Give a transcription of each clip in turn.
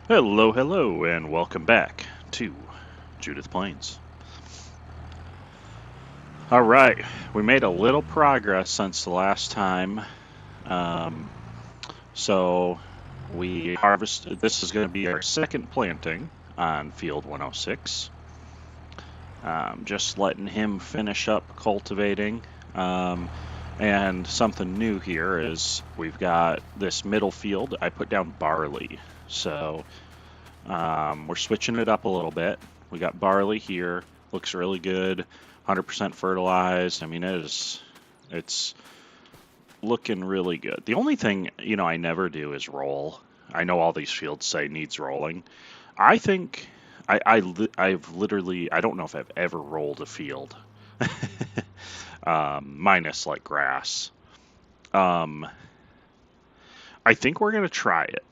Hello, hello, and welcome back to Judith Plains. All right, we made a little progress since the last time. Um, so we harvested, this is going to be our second planting on field 106. Just letting him finish up cultivating. Um, and something new here is we've got this middle field. I put down barley. So we're switching it up a little bit. We got barley here. Looks really good. 100% fertilized. I mean, it's looking really good. The only thing, I never do is roll. I know all these fields say needs rolling. I think I've literally, I don't know if I've ever rolled a field, minus like grass. Um, I think we're gonna try it.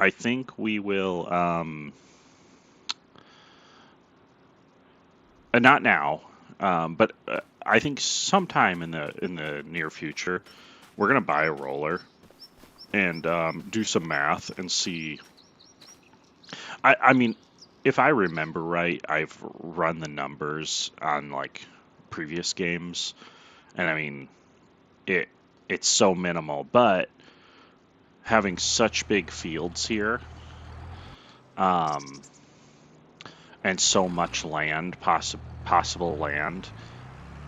I think we will. Not now, but I think sometime in the near future, we're gonna buy a roller and do some math and see. I mean, if I remember right, I've run the numbers on like previous games, and I mean it it's so minimal, but having such big fields here, um, and so much land, possible land,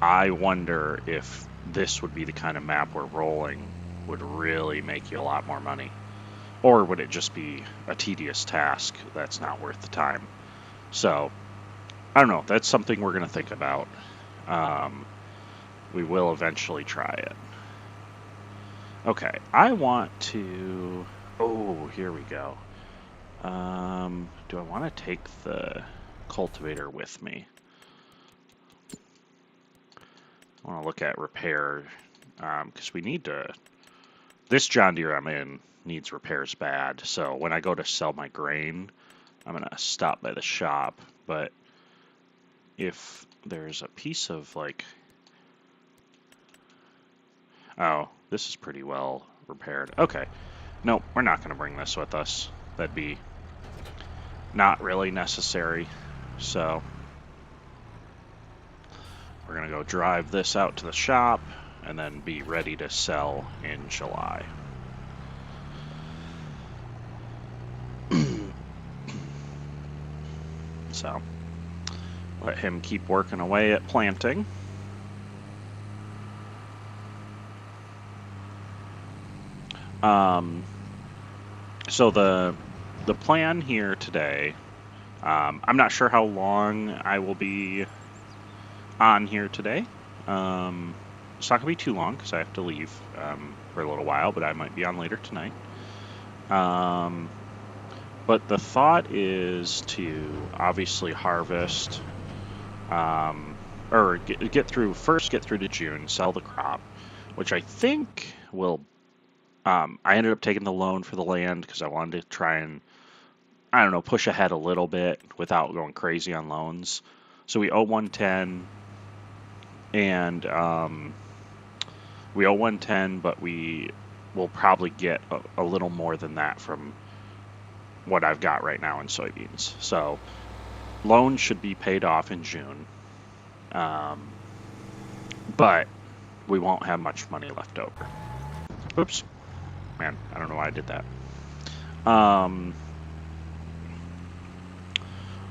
I wonder if this would be the kind of map where rolling would really make you a lot more money. Or would it just be a tedious task that's not worth the time? So, I don't know. That's something we're going to think about. Um, we will eventually try it. Okay, I want to. Oh, here we go. Do I want to take the cultivator with me? I want to look at repair because we need to. This John Deere I'm in needs repairs bad. So when I go to sell my grain, I'm gonna stop by the shop. But if there's a piece of like, oh, this is pretty well repaired. Okay, no, we're not gonna bring this with us. That'd be not really necessary. So we're gonna go drive this out to the shop and then be ready to sell in July. So let him keep working away at planting. Um, so the plan here today, I'm not sure how long I will be on here today. It's not gonna be too long because I have to leave for a little while, but I might be on later tonight. Um, but the thought is to obviously harvest, or get through to June, sell the crop, which I think will. I ended up taking the loan for the land because I wanted to try and, I don't know, push ahead a little bit without going crazy on loans. So we owe 110, and we owe 110, but we will probably get a little more than that from what I've got right now in soybeans. So loan should be paid off in June, um, but we won't have much money left over. Oops, man, I don't know why I did that. Um,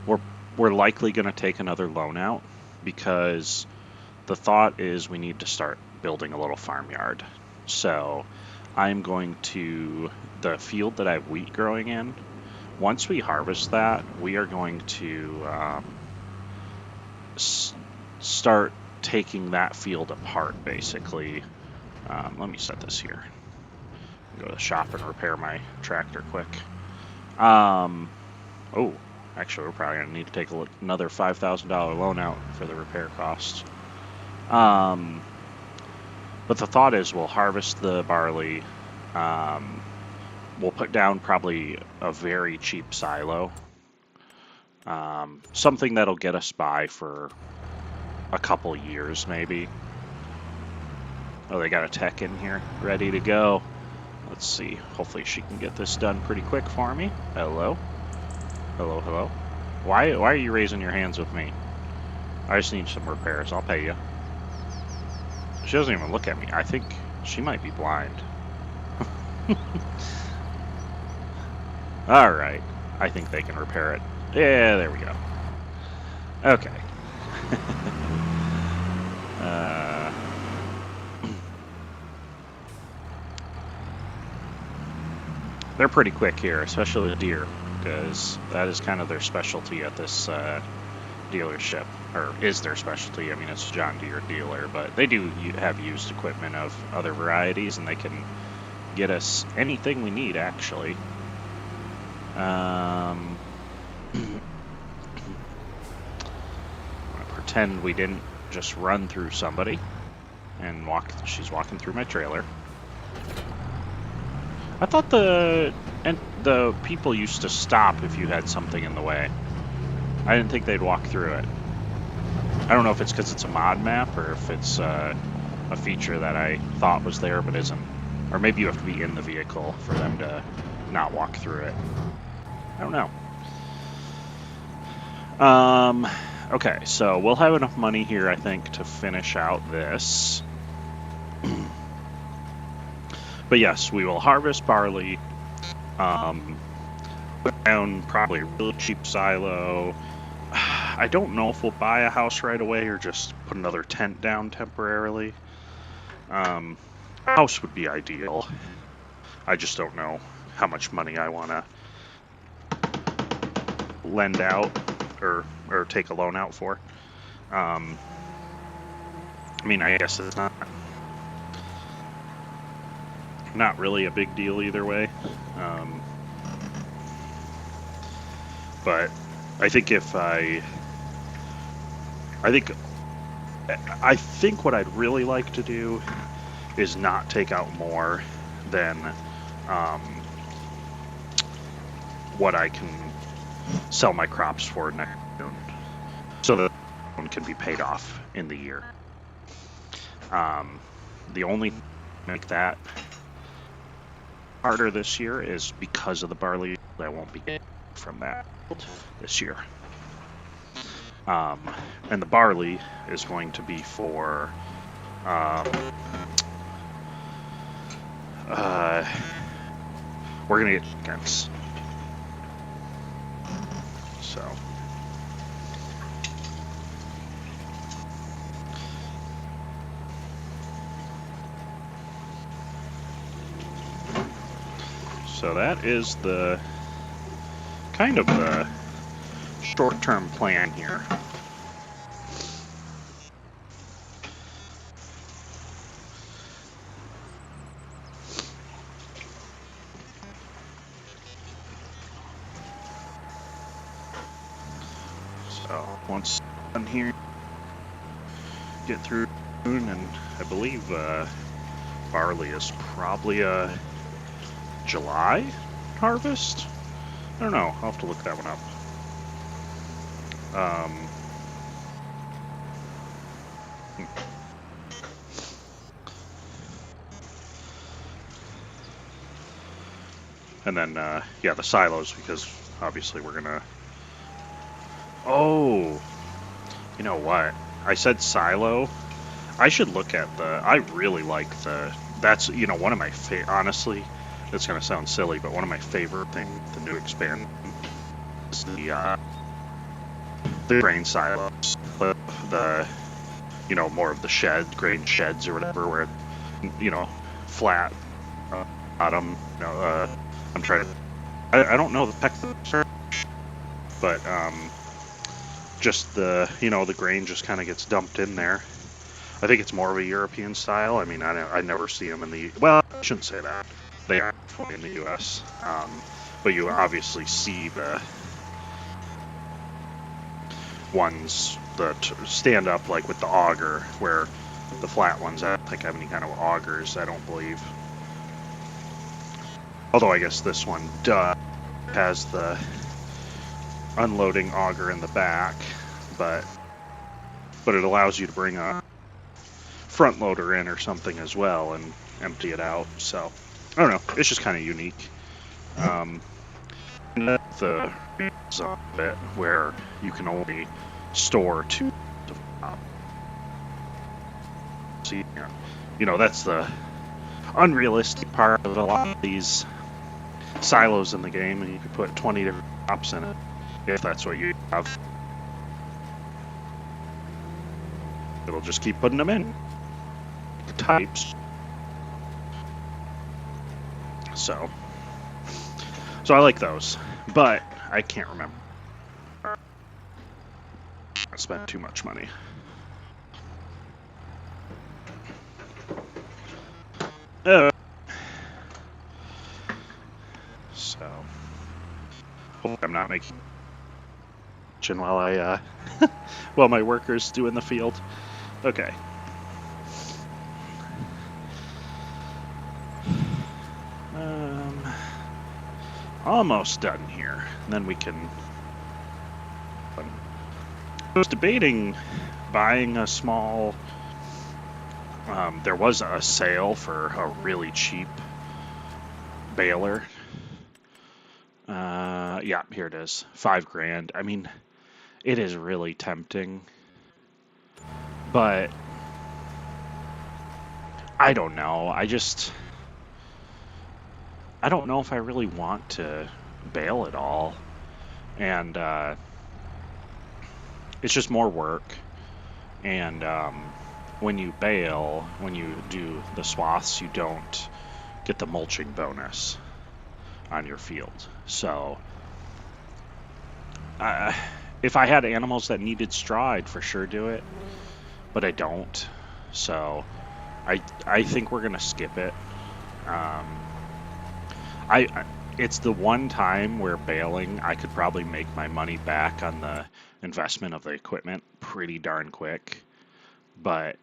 we're we're likely going to take another loan out because the thought is we need to start building a little farmyard. So I'm going to the field that I have wheat growing in. Once we harvest that, we are going to start taking that field apart, basically. Let me set this here. Go to the shop and repair my tractor quick. Oh, actually, we're probably going to need to take another $5,000 loan out for the repair costs. But the thought is we'll harvest the barley. We'll put down probably a very cheap silo. Something that'll get us by for a couple years, maybe. Oh, they got a tech in here, ready to go. Let's see. Hopefully she can get this done pretty quick for me. Hello? Hello, hello? Why are you raising your hands with me? I just need some repairs. I'll pay you. She doesn't even look at me. I think she might be blind. Alright. I think they can repair it. Yeah, there we go. Okay. They're pretty quick here, especially the deer, because that is kind of their specialty at this dealership, or is their specialty. I mean, it's a John Deere dealer, but they do have used equipment of other varieties, and they can get us anything we need, actually. I'm gonna pretend we didn't just run through somebody and she's walking through my trailer. I thought the people used to stop if you had something in the way. I didn't think they'd walk through it. I don't know if it's because it's a mod map or if it's a feature that I thought was there but isn't. Or maybe you have to be in the vehicle for them to not walk through it. I don't know. Okay, so we'll have enough money here, I think, to finish out this. But yes, we will harvest barley, put down probably a really cheap silo. I don't know if we'll buy a house right away or just put another tent down temporarily. A house would be ideal. I just don't know how much money I want to lend out or take a loan out for. I mean, I guess it's not really a big deal either way. But I think I think what I'd really like to do is not take out more than what I can sell my crops for next June, so that one can be paid off in the year. The only make that harder this year is because of the barley. I won't be getting from that this year. And the barley is going to be for we're gonna get chickens. So that is the kind of the short-term plan here. So once done here, get through, and I believe barley is probably a July harvest? I don't know. I'll have to look that one up. And then, yeah, the silos, because obviously we're gonna... Oh! You know what? I said silo. I should look at the... I really like the... That's, you know, one of my honestly, it's gonna sound silly, but one of my favorite things, the new expansion, is the grain silos. The, you know, more of the grain sheds or whatever, where, you know, flat bottom, you know, I'm trying to... I don't know the texture, but just the, you know, the grain just kind of gets dumped in there. I think it's more of a European style. I mean, I never see them in the... Well, I shouldn't say that. They are in the U.S. But you obviously see the ones that stand up, like with the auger, where the flat ones, I don't think have any kind of augers, I don't believe. Although I guess this one has the unloading auger in the back, but it allows you to bring a front loader in or something as well and empty it out. So I don't know. It's just kind of unique. And that's the bit where you can only store two. So, that's the unrealistic part of a lot of these silos in the game, and you can put 20 different crops in it if that's what you have. It'll just keep putting them in types. So I like those, but I can't remember. I spent too much money. So hope I'm not making while I while my workers do in the field. Okay. Almost done here. And then we can. I was debating buying a small. There was a sale for a really cheap baler. Yeah, here it is. $5,000. I mean, it is really tempting, but I don't know. I don't know if I really want to bale it all, and it's just more work. And when you bale, when you do the swaths, you don't get the mulching bonus on your field. So if I had animals that needed straw, I'd for sure do it, but I don't. So I think we're gonna skip it. It's the one time where baling I could probably make my money back on the investment of the equipment pretty darn quick, but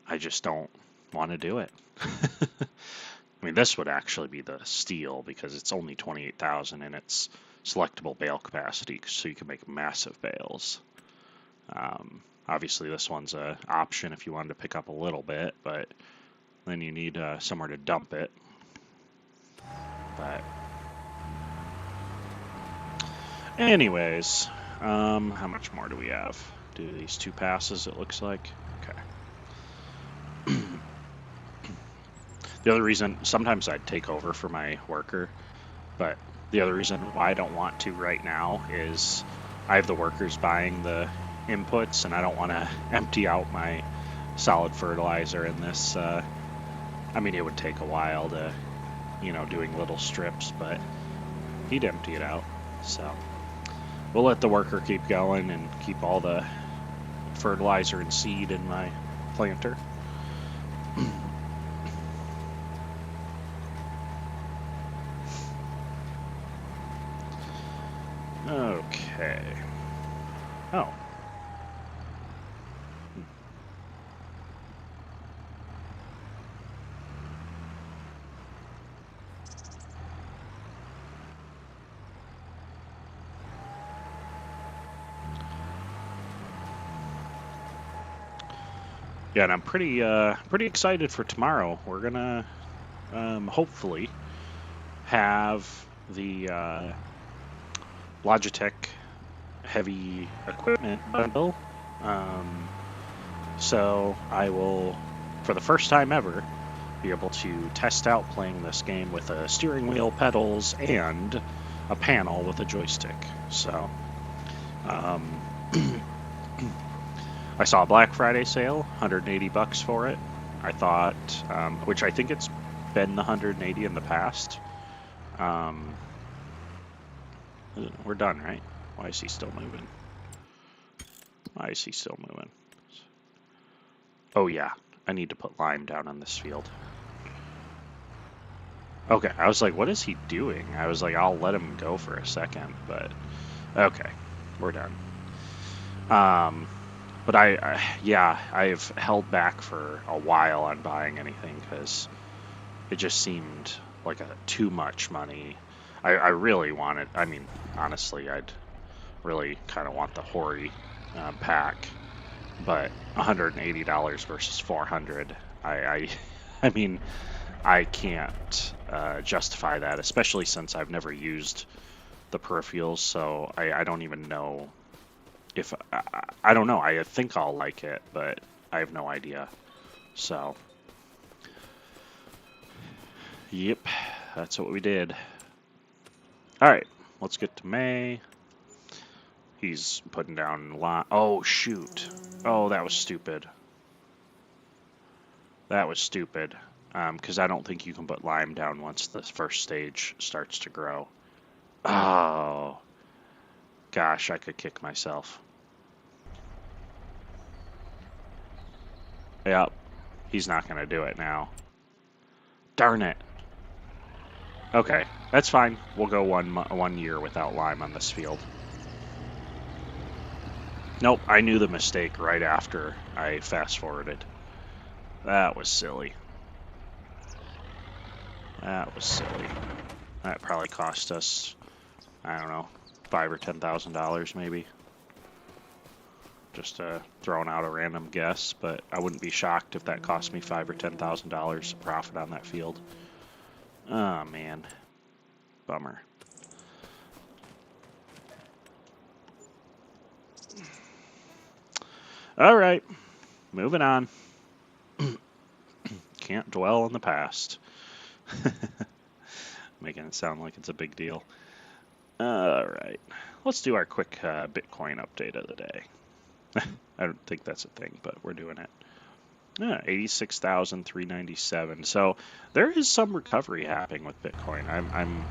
I just don't want to do it. I mean, this would actually be the steal because it's only 28,000 and it's selectable bale capacity, so you can make massive bales. Obviously, this one's an option if you wanted to pick up a little bit, but then you need somewhere to dump it. But anyways, how much more do we have? Do these 2 passes, it looks like. Okay. The other reason, sometimes I'd take over for my worker, but the other reason why I don't want to right now is I have the workers buying the inputs, and I don't want to empty out my solid fertilizer in this. I mean, it would take a while to, doing little strips, but he'd empty it out. So we'll let the worker keep going and keep all the fertilizer and seed in my planter. Okay. Oh. Yeah, and I'm pretty excited for tomorrow. We're gonna hopefully have the Logitech heavy equipment bundle. So I will, for the first time ever, be able to test out playing this game with a steering wheel, pedals, and a panel with a joystick. So I saw a Black Friday sale, $180 for it. I thought, which I think it's been the 180 in the past. We're done, right? Why is he still moving? Oh yeah, I need to put lime down on this field. Okay, I was like, what is he doing? I was like, I'll let him go for a second, but okay, we're done. But I've held back for a while on buying anything because it just seemed like too much money. I really wanted, I mean, honestly, I'd really kind of want the Hori pack, but $180 versus $400. I mean, I can't justify that, especially since I've never used the peripherals, so I don't even know if I don't know. I think I'll like it, but I have no idea. So, yep, that's what we did. All right, let's get to May. He's putting down lime. Oh shoot! Oh, that was stupid. That was stupid. Because I don't think you can put lime down once the first stage starts to grow. Oh, gosh, I could kick myself. Yep, he's not going to do it now. Darn it. Okay, that's fine. We'll go 1 year without lime on this field. Nope, I knew the mistake right after I fast-forwarded. That was silly. That was silly. That probably cost us, I don't know, $5,000 or $10,000 maybe. Just throwing out a random guess, but I wouldn't be shocked if that cost me $5,000 or $10,000 profit on that field. Oh man, bummer. All right, moving on. Can't dwell on the past. Making it sound like it's a big deal. All right, let's do our quick Bitcoin update of the day. I don't think that's a thing, but we're doing it. 86,397. So there is some recovery happening with Bitcoin. I'm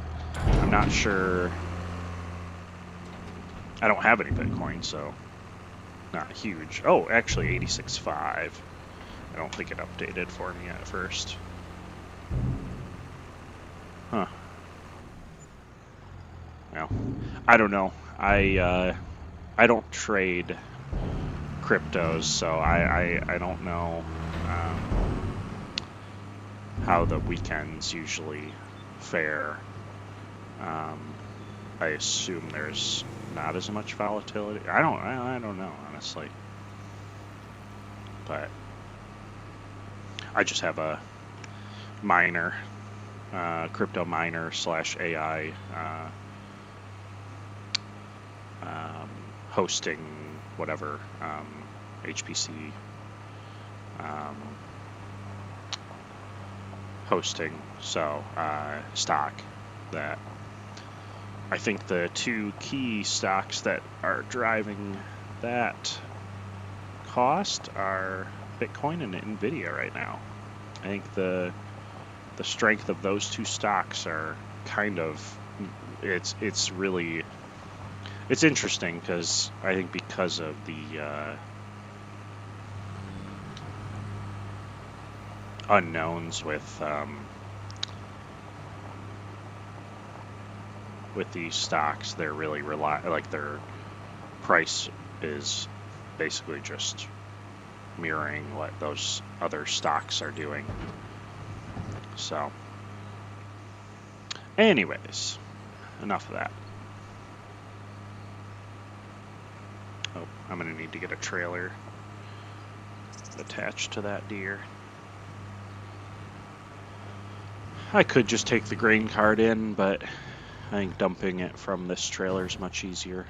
not sure. I don't have any Bitcoin, so not huge. Oh, actually 86.5. I don't think it updated for me at first. Huh. Well, I don't know. I don't trade cryptos, so I don't know how the weekends usually fare. I assume there's not as much volatility. I don't know, honestly. But I just have a miner, crypto miner / AI hosting whatever, HPC hosting, so stock that I think the two key stocks that are driving that cost are Bitcoin and Nvidia right now. I think the strength of those two stocks are kind of it's interesting because I think because of the unknowns with these stocks, they're really like their price is basically just mirroring what those other stocks are doing. So, anyways, enough of that. Oh, I'm gonna need to get a trailer attached to that deer. I could just take the grain cart in, but I think dumping it from this trailer is much easier.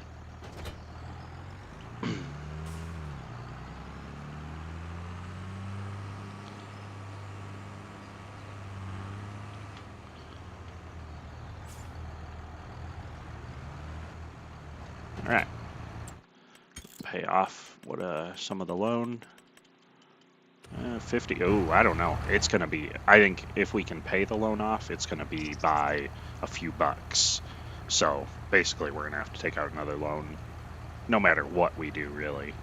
All right. Pay off some of the loan. 50. Oh, I don't know. It's going to be, I think if we can pay the loan off, it's going to be by a few bucks. So basically we're going to have to take out another loan no matter what we do, really.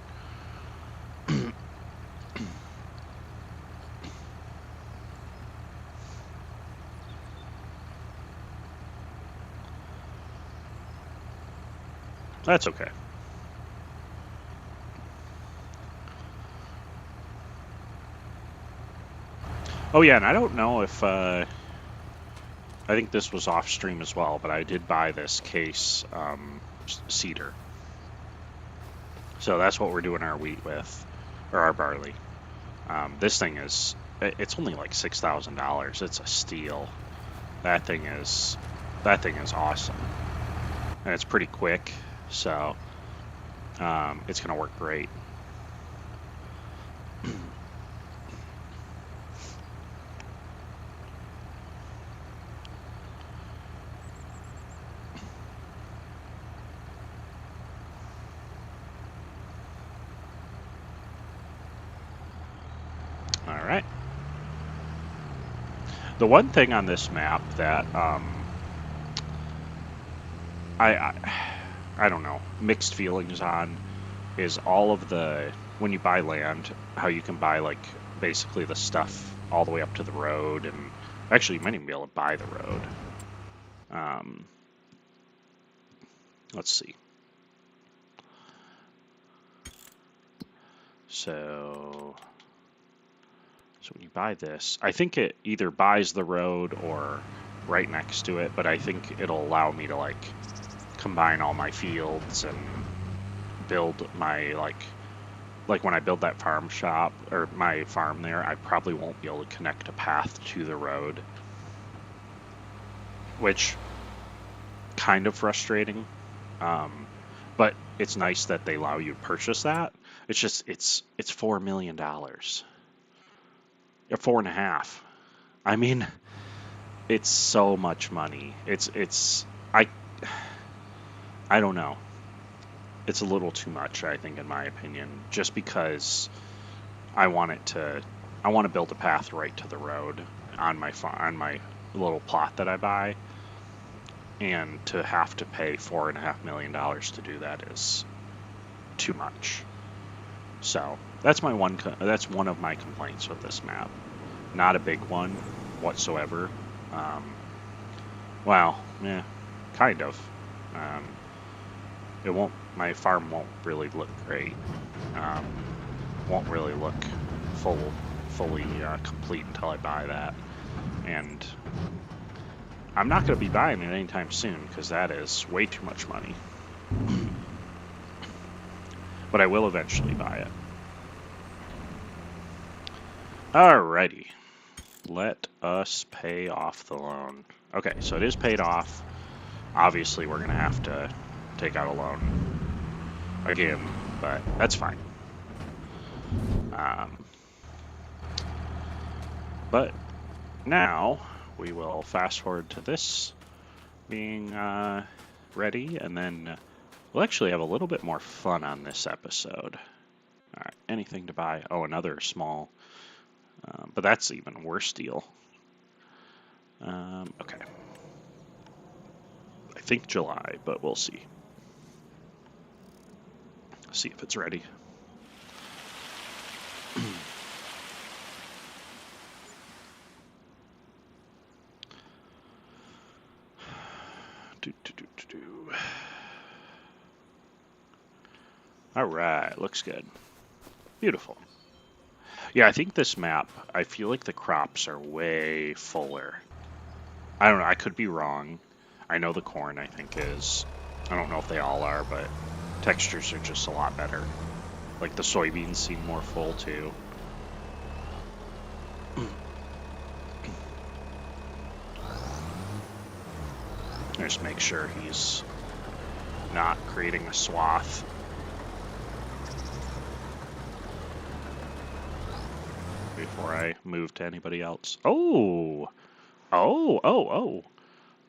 That's okay. Oh yeah, and I don't know if I think this was off stream as well, but I did buy this case cedar. So that's what we're doing our wheat with, or our barley. This thing is, it's only like $6,000. It's a steal. That thing is awesome, and it's pretty quick, so it's gonna work great. All right. The one thing on this map that I I don't know, mixed feelings on is all of the, when you buy land, how you can buy like basically the stuff all the way up to the road, and actually you might even be able to buy the road. Let's see. So when you buy this, I think it either buys the road or right next to it, but I think it'll allow me to like combine all my fields and build my like when I build that farm shop or my farm there, I probably won't be able to connect a path to the road, which kind of frustrating. But it's nice that they allow you to purchase that. It's just it's $4 million, or 4.5. I mean, it's so much money. I don't know. It's a little too much, I think, in my opinion, just because I want to build a path right to the road on my little plot that I buy, and to have to pay $4.5 million to do that is too much. So that's one of my complaints with this map. Not a big one whatsoever. Well, yeah, kind of. My farm won't really look great. Won't really look fully complete until I buy that. And I'm not going to be buying it anytime soon because that is way too much money. But I will eventually buy it. Alrighty. Let us pay off the loan. Okay, so it is paid off. Obviously, we're going to have to take out a loan again, but that's fine. But now we will fast forward to this being ready, and then we'll actually have a little bit more fun on this episode. All right, anything to buy? Oh, another small, but that's even worse deal. Okay. I think July, but we'll see. See if it's ready. All right, looks good. Beautiful. Yeah, I think this map, I feel like the crops are way fuller. I don't know, I could be wrong. I know the corn, I think, is. I don't know if they all are, but textures are just a lot better. Like the soybeans seem more full too. Just make sure he's not creating a swath. Before I move to anybody else. Oh!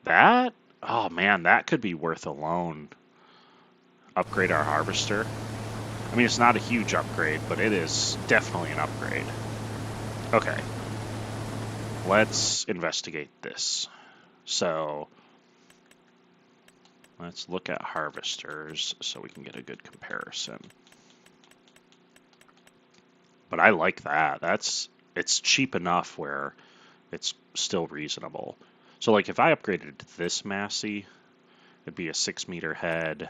That? Oh man, that could be worth a loan. Upgrade our harvester. I mean, it's not a huge upgrade, but it is definitely an upgrade. Okay. Let's investigate this. So, let's look at harvesters so we can get a good comparison. But I like that. It's cheap enough where it's still reasonable. So like if I upgraded to this Massey, it'd be a 6-meter head,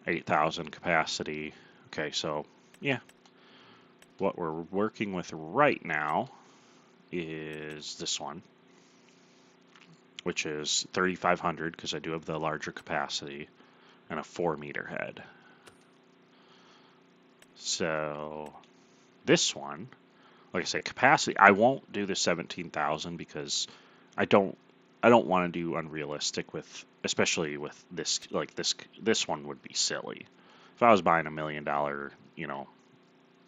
8,000 capacity. Okay, so yeah. What we're working with right now is this one, which is 3,500 because I do have the larger capacity, and a 4-meter head. So this one like I say, capacity. I won't do the 17,000 because I don't I don't want to do unrealistic with, especially with this, like this one would be silly. If I was buying $1 million,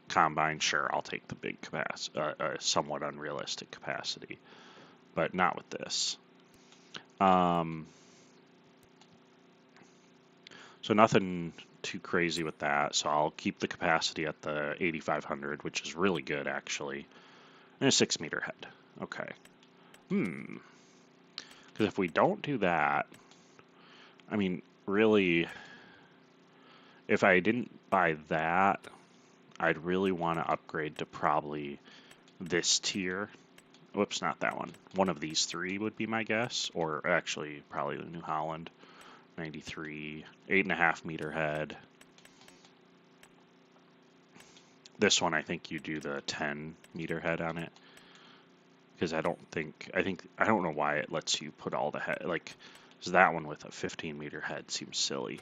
combine, sure, I'll take the big capacity, somewhat unrealistic capacity, but not with this. Um, so nothing too crazy with that. So I'll keep the capacity at the 8,500, which is really good actually, and a 6 meter head. Okay. Because if we don't do that, I mean, really, if I didn't buy that, I'd really want to upgrade to probably this tier. Whoops, not that one. One of these three would be my guess, or actually probably the New Holland 93, 8.5 meter head. This one, I think you do the 10 meter head on it, because I don't know why it lets you put all the head, like, because that one with a 15 meter head seems silly.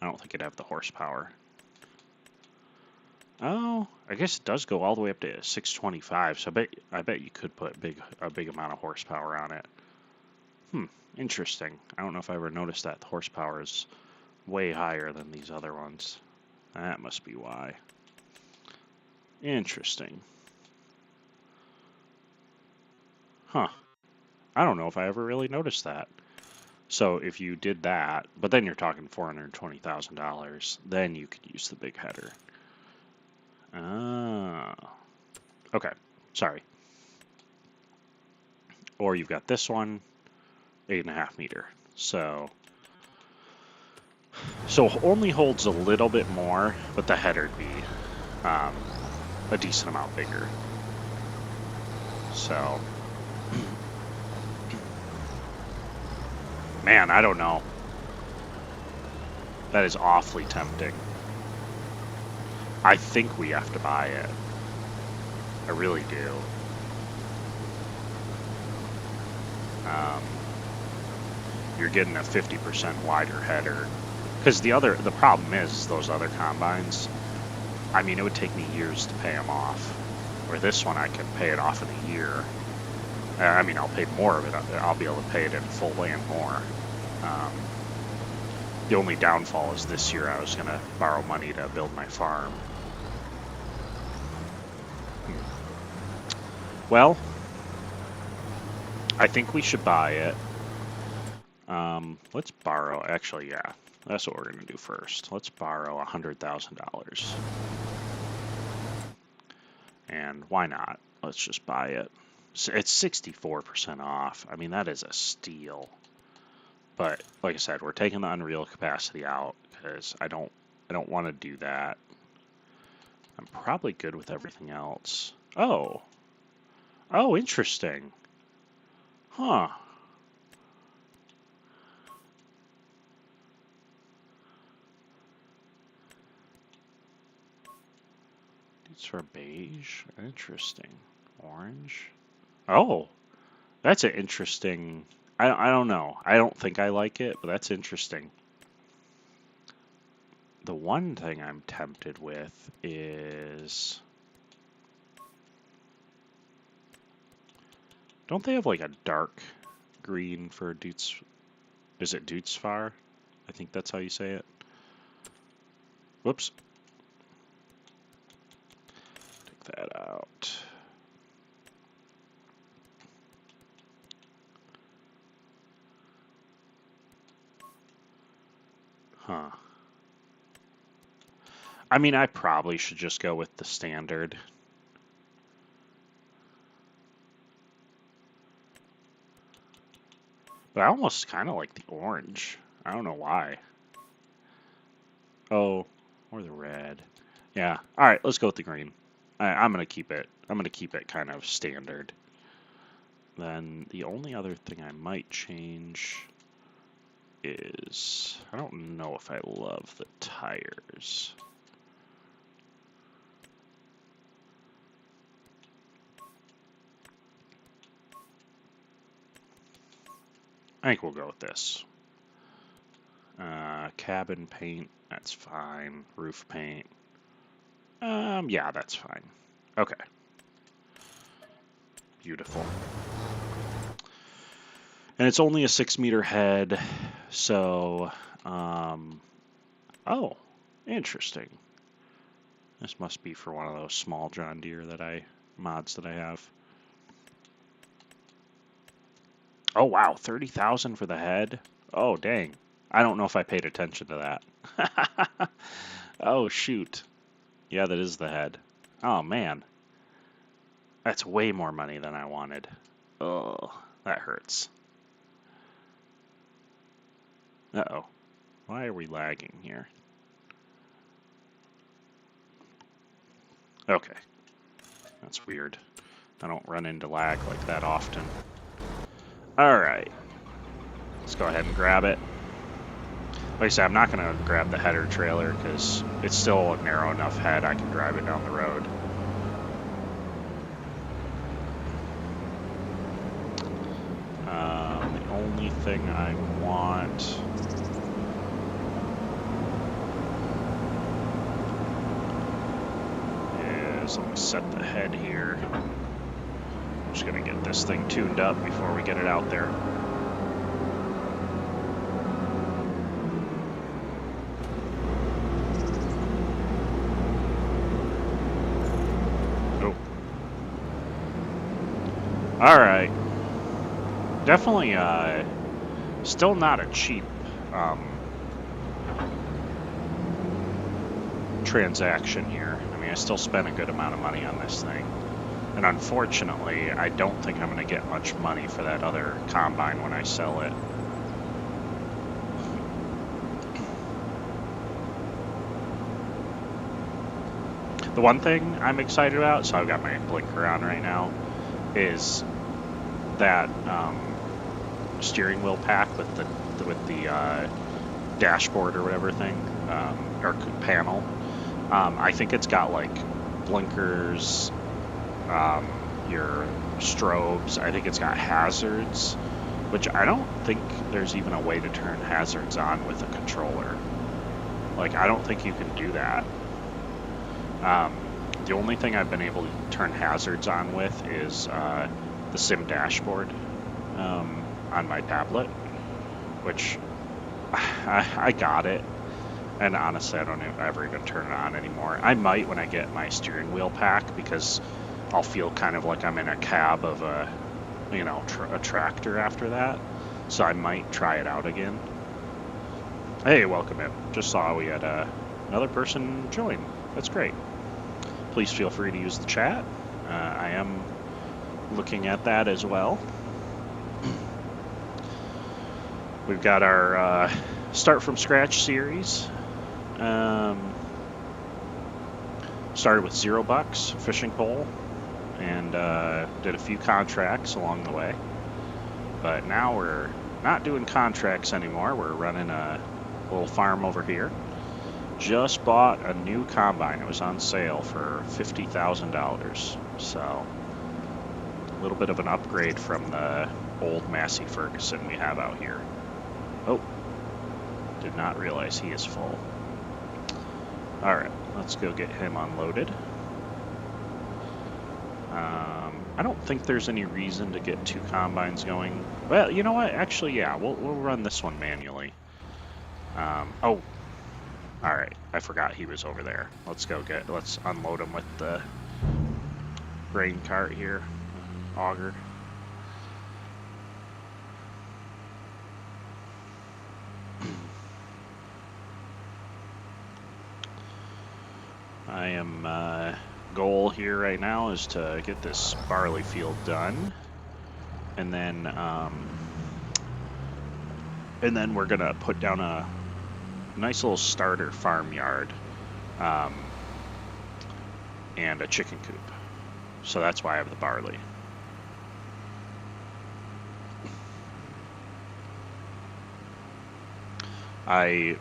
I don't think it'd have the horsepower. Oh, I guess it does go all the way up to 625. So I bet you could put a big amount of horsepower on it. Interesting. I don't know if I ever noticed that the horsepower is way higher than these other ones. That must be why. Interesting. Huh. I don't know if I ever really noticed that. So if you did that, but then you're talking $420,000, then you could use the big header. Ah. Okay. Sorry. Or you've got this one, 8.5 meter. So only holds a little bit more, but the header'd be a decent amount bigger. So, man, I don't know. That is awfully tempting. I think we have to buy it. I really do. You're getting a 50% wider header. Because the problem is those other combines, I mean, it would take me years to pay them off. Where this one, I can pay it off in a year. I mean, I'll pay more of it. I'll be able to pay it in full and more. The only downfall is this year I was going to borrow money to build my farm. Well, I think we should buy it. Let's borrow. Actually, yeah, that's what we're going to do first. Let's borrow $100,000. And why not? Let's just buy it. It's 64% off. I mean, that is a steal. But like I said, we're taking the unreal capacity out because I don't want to do that. I'm probably good with everything else. Oh, interesting. Huh. It's for beige. Interesting. Orange. Oh, that's an interesting. I don't know. I don't think I like it, but that's interesting. The one thing I'm tempted with is, don't they have like a dark green for Dutes? Is it Dutesfar? I think that's how you say it. Whoops. Take that out. Huh. I mean, I probably should just go with the standard. But I almost kind of like the orange. I don't know why. Oh, or the red. Yeah. All right, let's go with the green. I'm gonna keep it. I'm gonna keep it kind of standard. Then the only other thing I might change is, I don't know if I love the tires. I think we'll go with this. Cabin paint, that's fine. Roof paint. Yeah, that's fine. Okay. Beautiful. And it's only a 6-meter head, so, oh, interesting. This must be for one of those small John Deere mods that I have. Oh wow, 30,000 for the head? Oh dang. I don't know if I paid attention to that. Oh shoot. Yeah, that is the head. Oh man. That's way more money than I wanted. Oh, that hurts. Uh-oh. Why are we lagging here? Okay. That's weird. I don't run into lag like that often. Alright. Let's go ahead and grab it. Like I said, I'm not going to grab the header trailer because it's still a narrow enough head I can drive it down the road. The only thing I want is, let me set the head here. I'm just going to get this thing tuned up before we get it out there. Alright. Definitely, still not a cheap, transaction here. I mean, I still spent a good amount of money on this thing. And unfortunately, I don't think I'm going to get much money for that other combine when I sell it. The one thing I'm excited about, so I've got my blinker on right now, is that steering wheel pack with the dashboard or whatever thing, or panel. I think it's got like blinkers, your strobes. I think it's got hazards, which I don't think there's even a way to turn hazards on with a controller. Like, I don't think you can do that. The only thing I've been able to turn hazards on with is the sim dashboard on my tablet, which I got it, and honestly I don't ever even turn it on anymore. I might when I get my steering wheel pack, because I'll feel kind of like I'm in a cab of a tractor after that, so I might try it out again. Hey, welcome in. Just saw we had another person join. That's great. Please feel free to use the chat. I am looking at that as well. We've got our Start From Scratch series. Started with $0 fishing pole, and did a few contracts along the way. But now we're not doing contracts anymore. We're running a little farm over here. Just bought a new combine. It was on sale for $50,000. So a little bit of an upgrade from the old Massey Ferguson we have out here. Oh, did not realize he is full. All right, let's go get him unloaded. I don't think there's any reason to get 2 combines going. Well, you know what? Actually, yeah, we'll run this one manually. Oh. All right, I forgot he was over there. Let's unload him with the grain cart here, auger. I am, goal here right now is to get this barley field done, and then we're gonna put down a nice little starter farmyard, and a chicken coop. So that's why I have the barley. I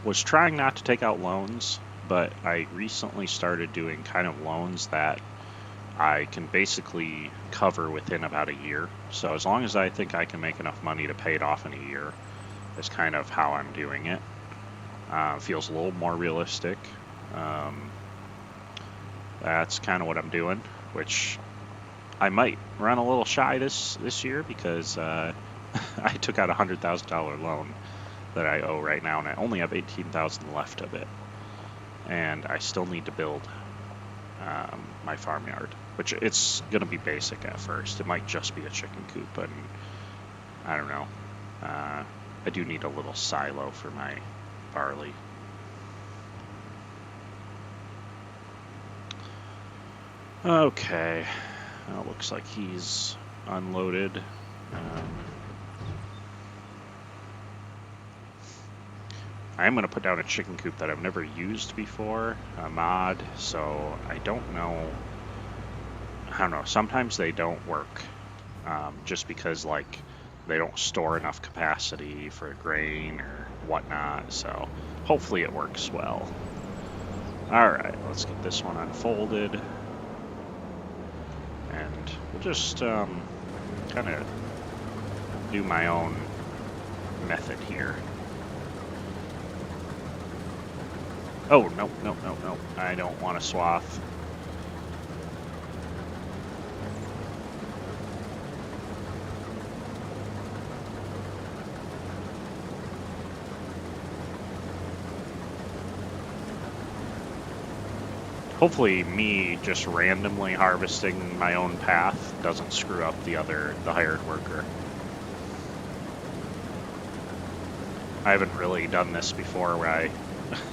was trying not to take out loans, but I recently started doing kind of loans that I can basically cover within about a year. So as long as I think I can make enough money to pay it off in a year, is kind of how I'm doing it. Feels a little more realistic. That's kind of what I'm doing, which I might run a little shy this year because I took out a $100,000 loan that I owe right now, and I only have 18,000 left of it, and I still need to build my farmyard, which it's going to be basic at first. It might just be a chicken coop, and I don't know. I do need a little silo for my barley. Okay, well, looks like he's unloaded. I am going to put down a chicken coop that I've never used before, a mod, so I don't know. I don't know, sometimes they don't work, just because, like, they don't store enough capacity for grain or whatnot, so hopefully it works well. Alright, let's get this one unfolded, and we'll just kind of do my own method here. Oh, no, no, no, no, I don't want a swath. Hopefully me just randomly harvesting my own path doesn't screw up the hired worker. I haven't really done this before where I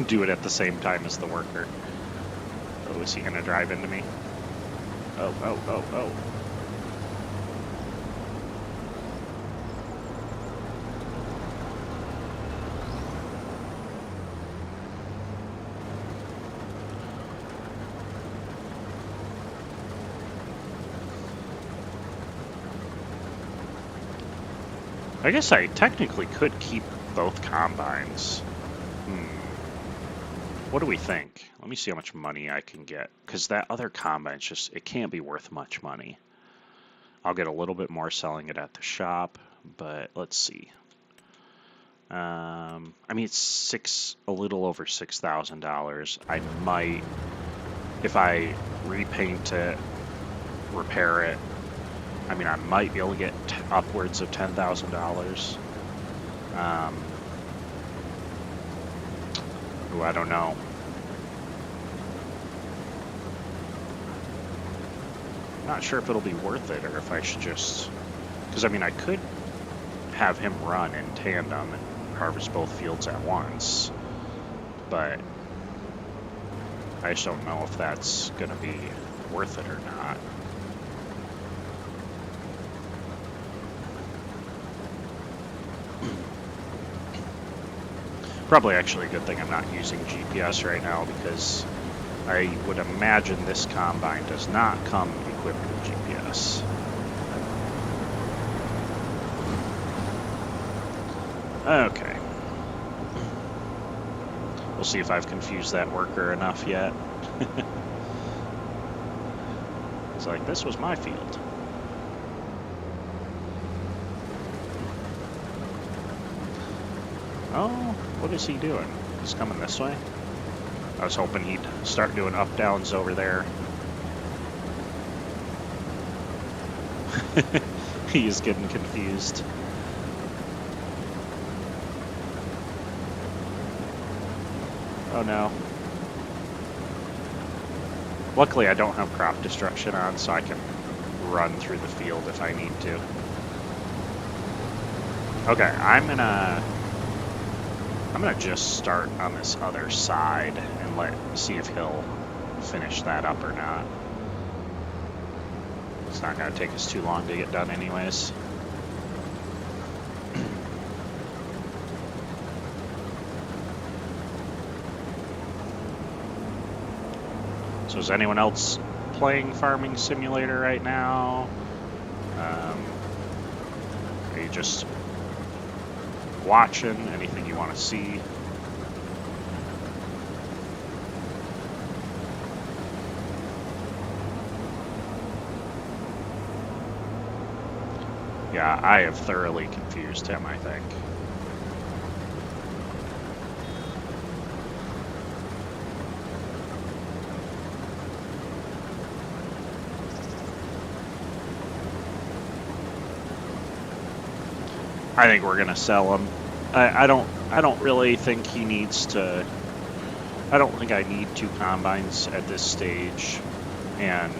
do it at the same time as the worker. Oh, is he gonna drive into me? Oh, oh, oh, oh. I guess I technically could keep both combines. What do we think? Let me see how much money I can get, because that other combine's just, it can't be worth much money. I'll get a little bit more selling it at the shop, but let's see. I mean, it's a little over $6,000. I might, if I repaint it, repair it, I mean, I might be able to get upwards of $10,000. Ooh, I don't know. I'm not sure if it'll be worth it or if I should just, because I mean, I could have him run in tandem and harvest both fields at once, but I just don't know if that's going to be worth it or not. Probably actually a good thing I'm not using GPS right now, because I would imagine this combine does not come equipped with GPS. Okay. We'll see if I've confused that worker enough yet. It's like, this was my field. Oh, what is he doing? He's coming this way? I was hoping he'd start doing up-downs over there. He is getting confused. Oh no. Luckily I don't have crop destruction on, so I can run through the field if I need to. Okay, I'm gonna just start on this other side and see if he'll finish that up or not. It's not gonna take us too long to get done anyways. So is anyone else playing Farming Simulator right now? Are you just watching? Anything you want to see? Yeah, I have thoroughly confused him, I think. I think we're gonna sell him. I don't really think he needs to. I don't think I need 2 combines at this stage, and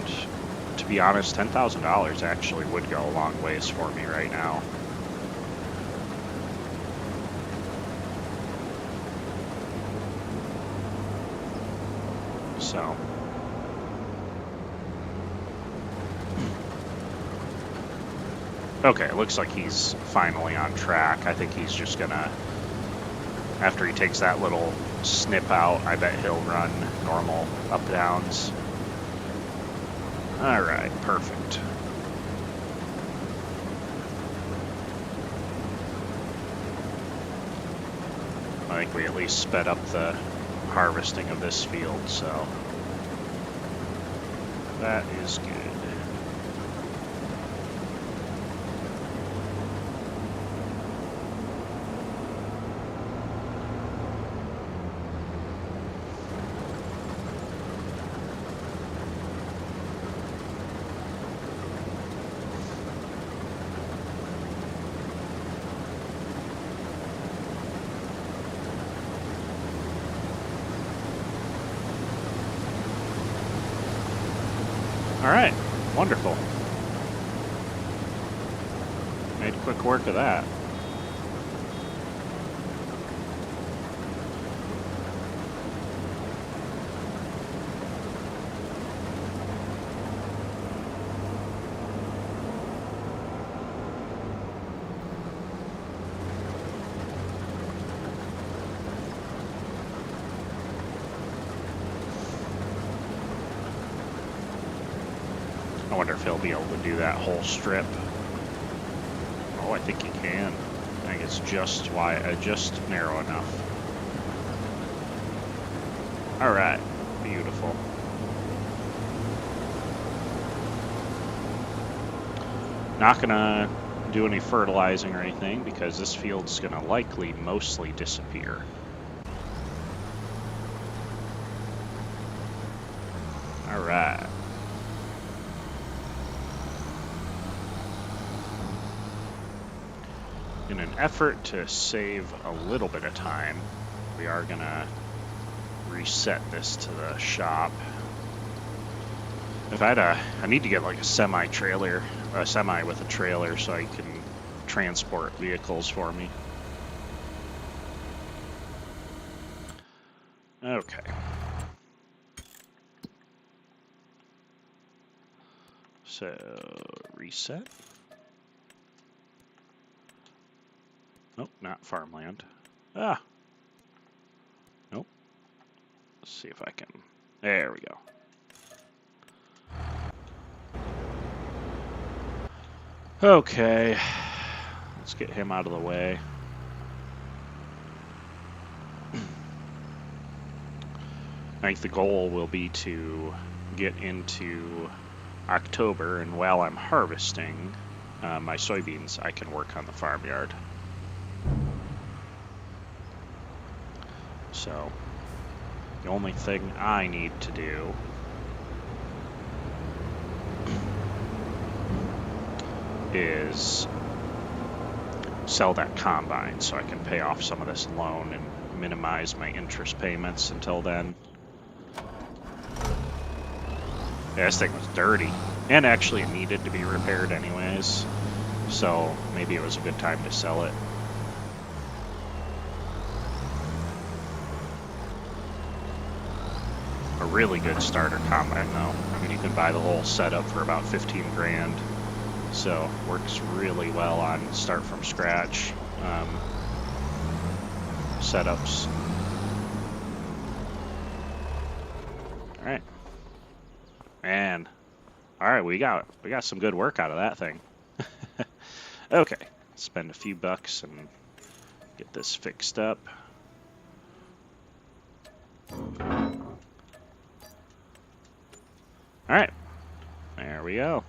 to be honest, $10,000 actually would go a long ways for me right now. So. Okay, it looks like he's finally on track. I think he's just gonna, after he takes that little snip out, I bet he'll run normal up-downs. All right, perfect. I think we at least sped up the harvesting of this field, so that is good. All right, wonderful. Made quick work of that. I wonder if he'll be able to do that whole strip. Oh, I think he can. I think it's just wide, just narrow enough. All right, beautiful. Not gonna do any fertilizing or anything because this field's gonna likely mostly disappear. All right. In an effort to save a little bit of time, we are gonna reset this to the shop. If I had I need to get like a semi with a trailer so I can transport vehicles for me. Okay. So, reset. Nope, not farmland. Ah. Nope. Let's see if I can. There we go. Okay. Let's get him out of the way. I think the goal will be to get into October, and while I'm harvesting my soybeans, I can work on the farmyard. So, the only thing I need to do is sell that combine so I can pay off some of this loan and minimize my interest payments until then. Yeah, this thing was dirty, and actually it needed to be repaired anyways, so maybe it was a good time to sell it. A really good starter combine though. I mean, you can buy the whole setup for about 15 grand. So works really well on start from scratch setups. All right, and all right, we got some good work out of that thing. Okay, spend a few bucks and get this fixed up. All right, there we go.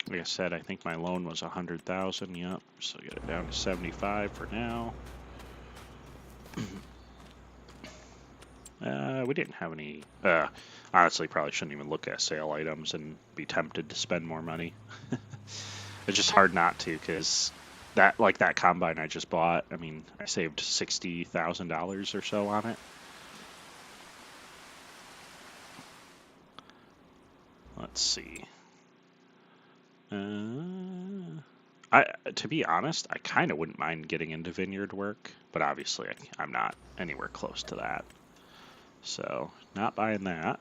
Like I said, I think my loan was 100,000. Yep, so get it down to 75 for now. We didn't have any. Honestly, probably shouldn't even look at sale items and be tempted to spend more money. It's just hard not to, because that combine I just bought, I mean, I saved $60,000 or so on it. Let's see. To be honest, I kind of wouldn't mind getting into vineyard work, but obviously I'm not anywhere close to that. So, not buying that.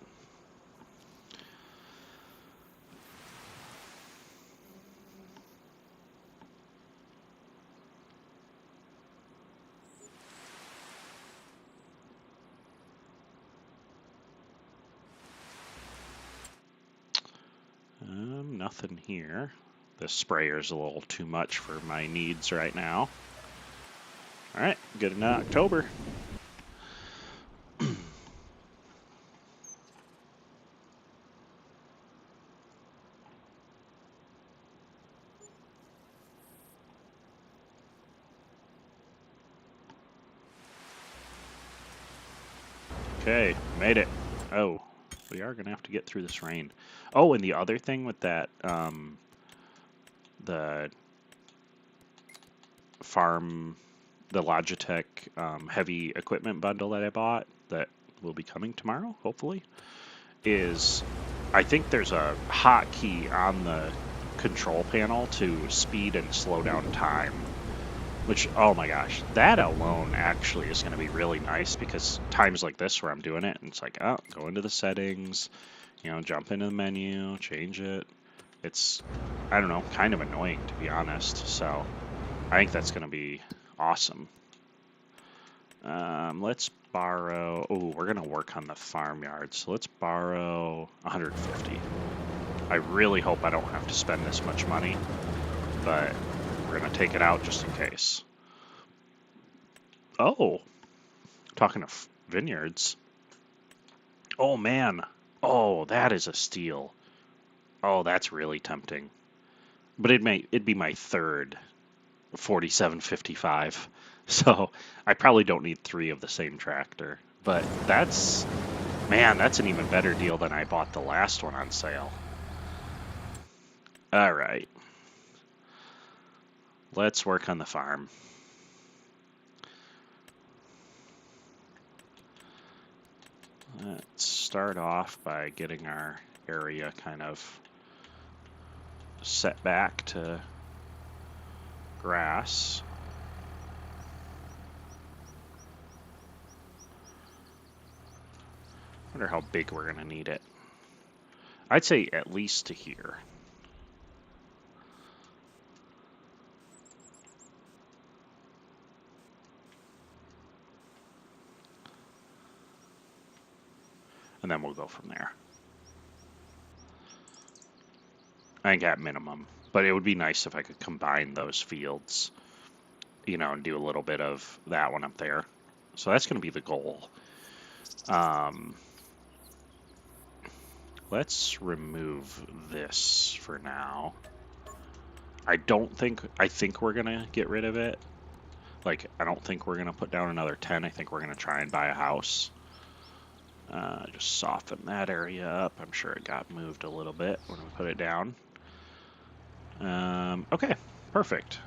Nothing here. The sprayer's a little too much for my needs right now. All right, good in October. Okay, made it. Oh, we are gonna have to get through this rain. Oh, and the other thing with that, the farm, the Logitech heavy equipment bundle that I bought that will be coming tomorrow, hopefully, is I think there's a hotkey on the control panel to speed and slow down time. Which, oh my gosh, that alone actually is going to be really nice, because times like this where I'm doing it, and it's like, oh, go into the settings, jump into the menu, change it. It's, I don't know, kind of annoying, to be honest. So I think that's going to be awesome. Let's borrow, oh, we're going to work on the farmyard. So let's borrow 150. I really hope I don't have to spend this much money, but we're going to take it out just in case. Oh, talking of vineyards. Oh, man. Oh, that is a steal. Oh, that's really tempting. But it'd be my third 4755. So I probably don't need 3 of the same tractor. But that's an even better deal than I bought the last one on sale. All right. Let's work on the farm. Let's start off by getting our area kind of set back to grass. Wonder how big we're gonna need it. I'd say at least to here. And then we'll go from there. I think at minimum. But it would be nice if I could combine those fields, and do a little bit of that one up there. So that's going to be the goal. Let's remove this for now. I think we're going to get rid of it. Like, I don't think we're going to put down another 10. I think we're going to try and buy a house. Just soften that area up. I'm sure it got moved a little bit when we put it down. Okay, perfect.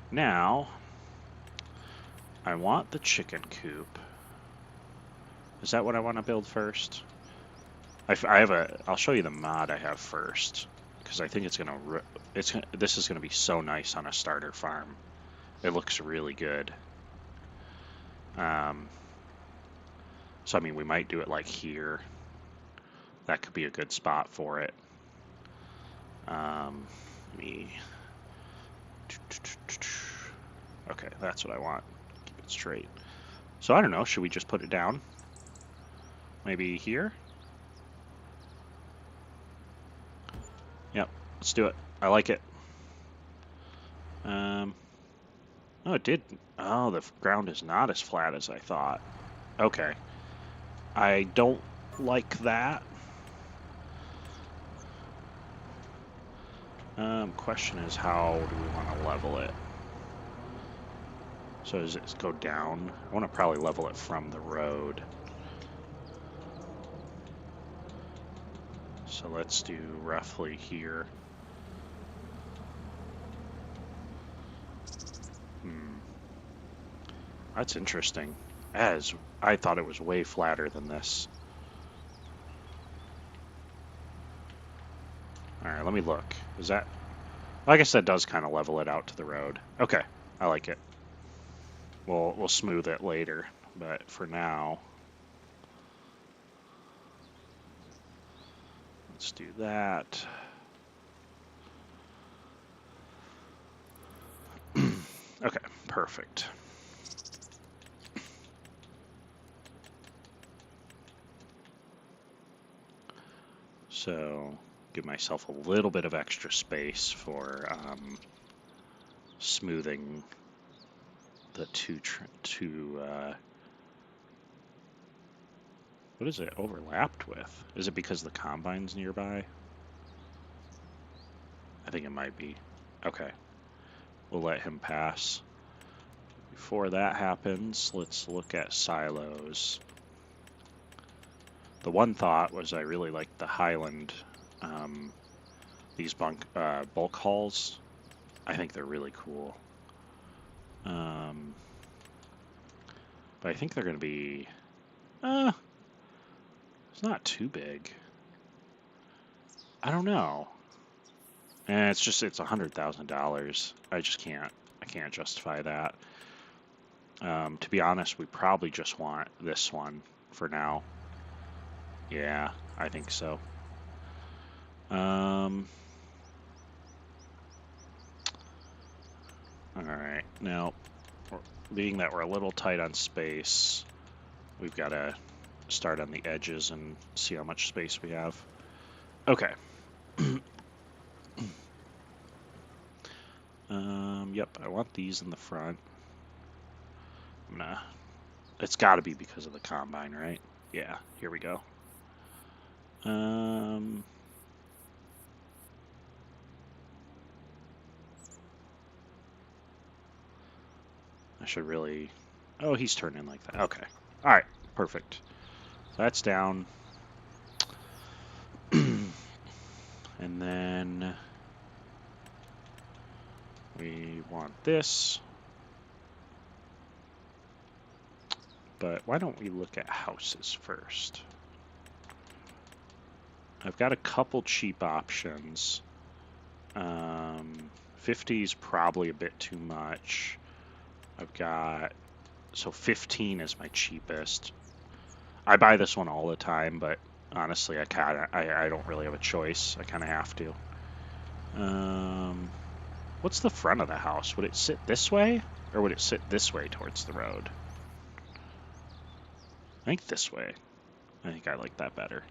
Now, I want the chicken coop. Is that what I want to build first? I'll show you the mod I have first, because I think this is gonna be so nice on a starter farm. It looks really good. So I mean, we might do it like here. That could be a good spot for it. Okay, that's what I want. Keep it straight. So I don't know, should we just put it down? Maybe here? Yep, let's do it. I like it. Oh, it did. Oh, the ground is not as flat as I thought. Okay. I don't like that. Question is, how do we want to level it? So does it go down? I want to probably level it from the road. So let's do roughly here. That's interesting. As I thought it was way flatter than this. Alright, let me look. Is that... I guess that does kind of level it out to the road. Okay, I like it. We'll smooth it later, but for now... Let's do that. Okay, perfect. So, give myself a little bit of extra space for smoothing the what is it overlapped with? Is it because the combine's nearby? I think it might be. Okay. We'll let him pass. Before that happens, let's look at silos. The one thought was I really liked the Highland, these bulk hauls. I think they're really cool. But I think they're going to be... it's not too big. I don't know. And it's $100,000. I can't justify that. To be honest, we probably just want this one for now. Yeah, I think so. Alright, now, being that we're a little tight on space, we've got to start on the edges and see how much space we have. Okay. Yep, I want these in the front. It's got to be because of the combine, right? Yeah, here we go. I should really... Oh, he's turning like that. Okay. All right, perfect. So that's down. And then we want this. But why don't we look at houses first? I've got a couple cheap options. 50 is probably a bit too much. I've got... So 15 is my cheapest. I buy this one all the time, but honestly, I don't really have a choice. I kind of have to. What's the front of the house? Would it sit this way, or would it sit this way towards the road? I think this way. I think I like that better.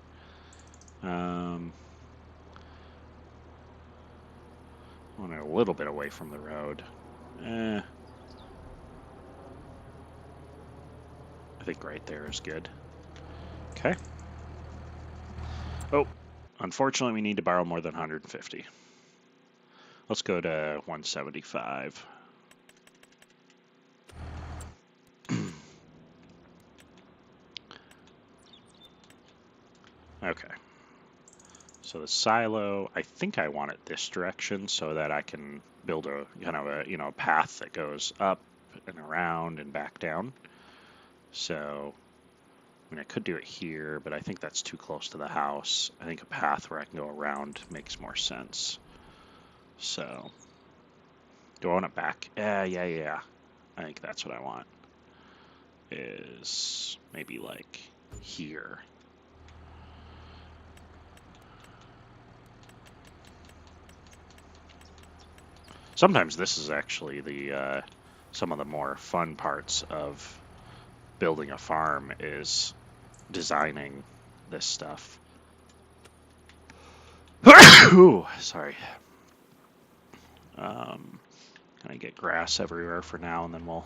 I want it a little bit away from the road. I think right there is good. Okay. Oh, unfortunately, we need to borrow more than 150. Let's go to 175. Okay. So the silo, I think I want it this direction so that I can build a a path that goes up and around and back down. So I could do it here, but I think that's too close to the house. I think a path where I can go around makes more sense. So, do I want it back? Yeah. I think that's what I want. Is maybe like here. Sometimes this is actually the some of the more fun parts of building a farm is designing this stuff. Ooh, sorry. Gonna get grass everywhere for now, and then we'll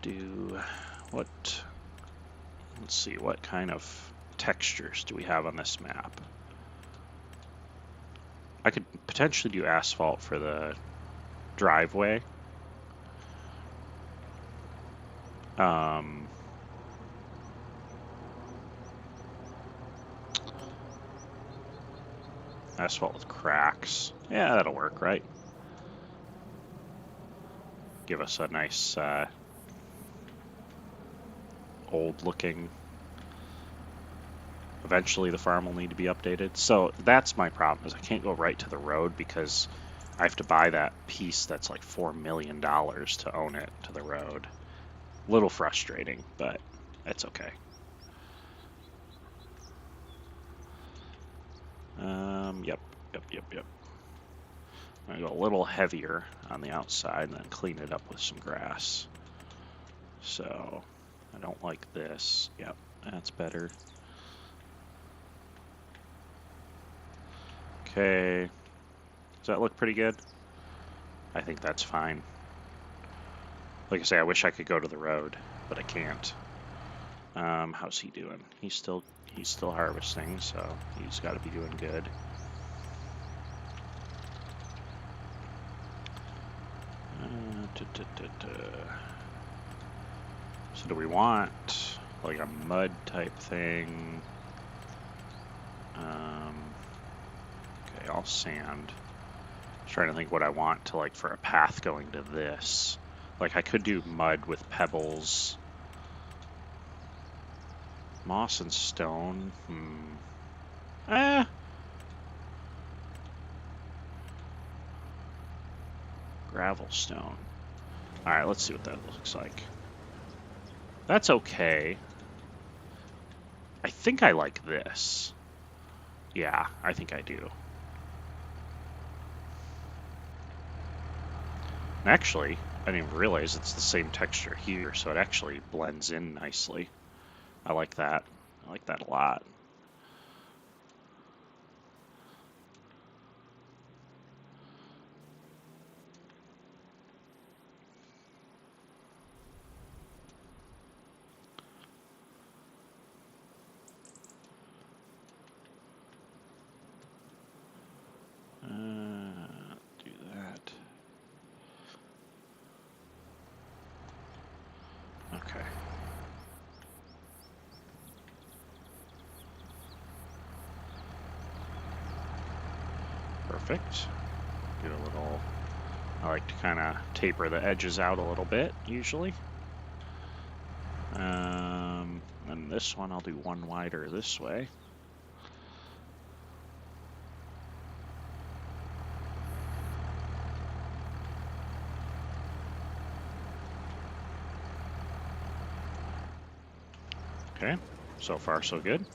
do what? Let's see, what kind of textures do we have on this map? I could potentially do asphalt for the driveway. Asphalt with cracks. Yeah, that'll work, right? Give us a nice old-looking. Eventually, the farm will need to be updated. So that's my problem, is I can't go right to the road because I have to buy that piece that's like $4 million to own it to the road. A little frustrating, but it's okay. Yep. I'm gonna go a little heavier on the outside and then clean it up with some grass. So I don't like this. Yep, that's better. Okay. Does that look pretty good? I think that's fine. Like I say, I wish I could go to the road, but I can't. How's he doing? He's still harvesting, so he's got to be doing good. So do we want like a mud type thing? Okay, all sand. Just trying to think what I want to like for a path going to this. Like I could do mud with pebbles. Moss and stone. Gravel stone. Alright, let's see what that looks like. That's okay. I think I like this. Yeah, I think I do. And actually, I didn't even realize it's the same texture here, so it actually blends in nicely. I like that. I like that a lot. Do that. Okay. Perfect. Get a little, I like to kind of taper the edges out a little bit, usually. And this one, I'll do one wider this way. Okay, so far so good.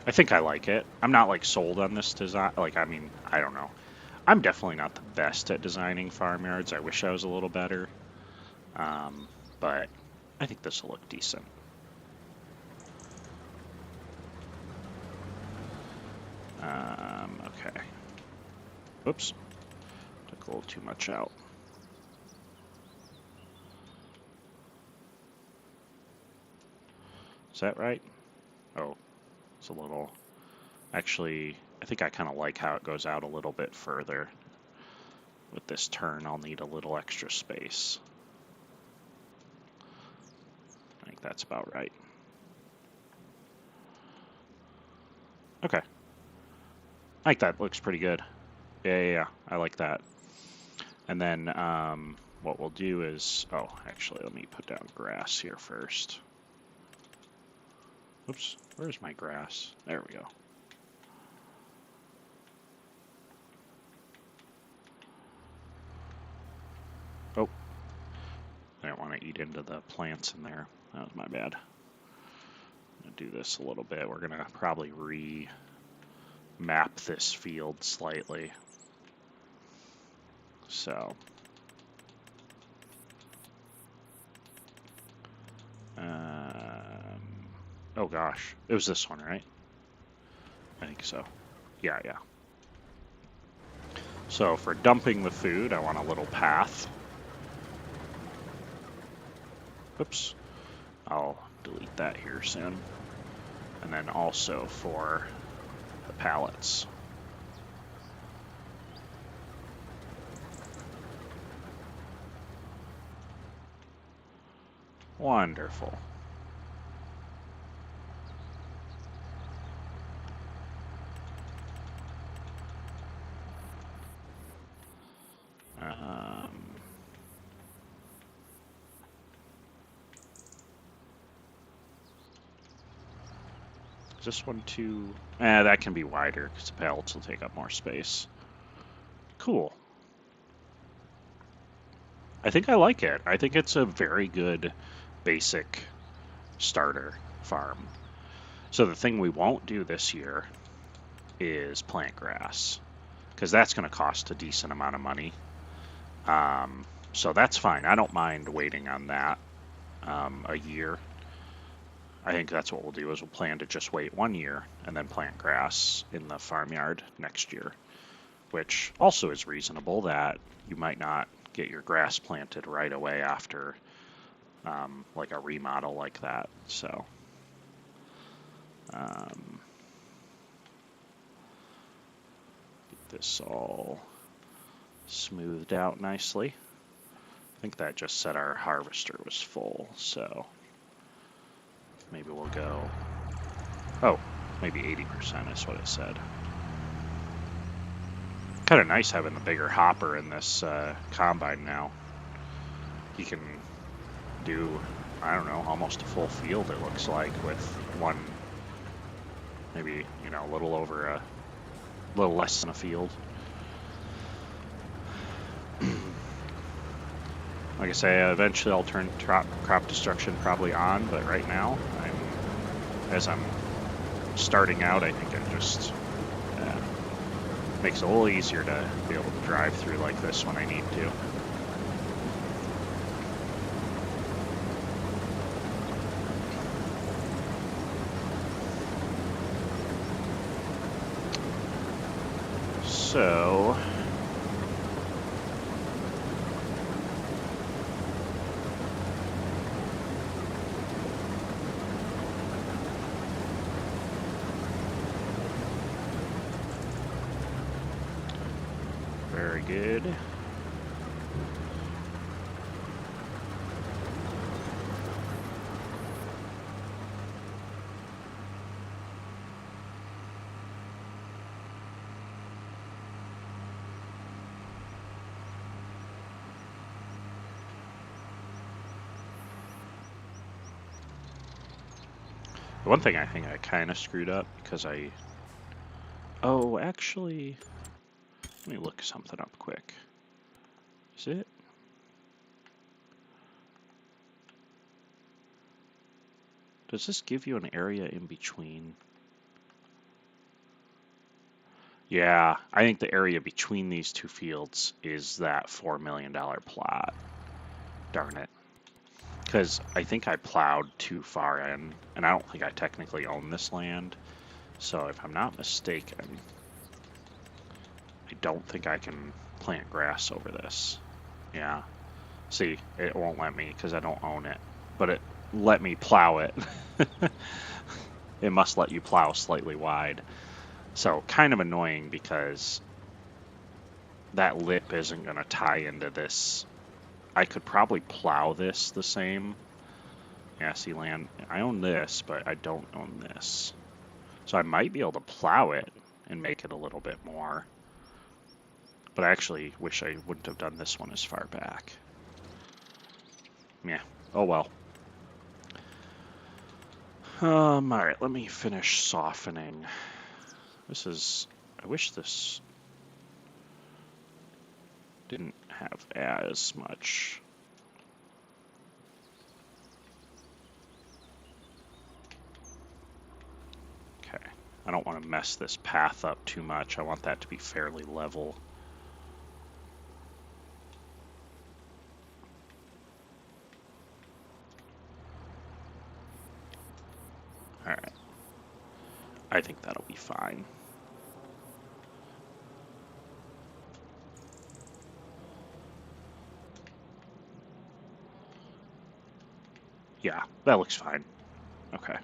I think I like it. I'm not like sold on this design. Like, I mean, I don't know. I'm definitely not the best at designing farmyards. I wish I was a little better. But I think this will look decent. Okay. Oops. Took a little too much out. Is that right? Oh, it's a little... Actually, I think I kind of like how it goes out a little bit further. With this turn, I'll need a little extra space. I think that's about right. Okay. I think that looks pretty good. Yeah, I like that. And then what we'll do is... Oh, actually, let me put down grass here first. Oops, where's my grass? There we go. Oh, I didn't want to eat into the plants in there. That was my bad. I'm going to do this a little bit. We're going to probably re-map this field slightly. So, oh gosh, it was this one, right? I think so. Yeah. So for dumping the food, I want a little path. Oops. I'll delete that here soon. And then also for the pallets. Wonderful. Is this one too... that can be wider because the pallets will take up more space. Cool. I think I like it. I think it's a very good basic starter farm. So the thing we won't do this year is plant grass, because that's going to cost a decent amount of money. So that's fine. I don't mind waiting on that a year. I think that's what we'll do, is we'll plan to just wait 1 year and then plant grass in the farmyard next year, which also is reasonable, that you might not get your grass planted right away after like a remodel like that. So get this all smoothed out nicely. I think that just said our harvester was full, so maybe we'll go, oh, maybe 80% is what it said. Kind of nice having the bigger hopper in this combine now. You can do, I don't know, almost a full field, it looks like, with one, maybe, you know, a little over a little less than a field. Like I say, eventually I'll turn crop destruction probably on, but right now, as I'm starting out, I think it just makes it a little easier to be able to drive through like this when I need to. So very good. The one thing I think I kind of screwed up, because oh, actually, let me look something up quick. Is it? Does this give you an area in between? Yeah, I think the area between these two fields is that $4 million plot. Darn it. Because I think I plowed too far in, and I don't think I technically own this land. So if I'm not mistaken, I don't think I can plant grass over this. Yeah. See, it won't let me because I don't own it. But it let me plow it. It must let you plow slightly wide. So kind of annoying, because that lip isn't going to tie into this. I could probably plow this the same. Yeah, see, land, I own this, but I don't own this. So I might be able to plow it and make it a little bit more. But I actually wish I wouldn't have done this one as far back. Yeah, oh well. Alright, let me finish softening. This is, I wish this didn't have as much. Okay, I don't want to mess this path up too much. I want that to be fairly level. Alright, I think that'll be fine. Yeah, that looks fine. Okay.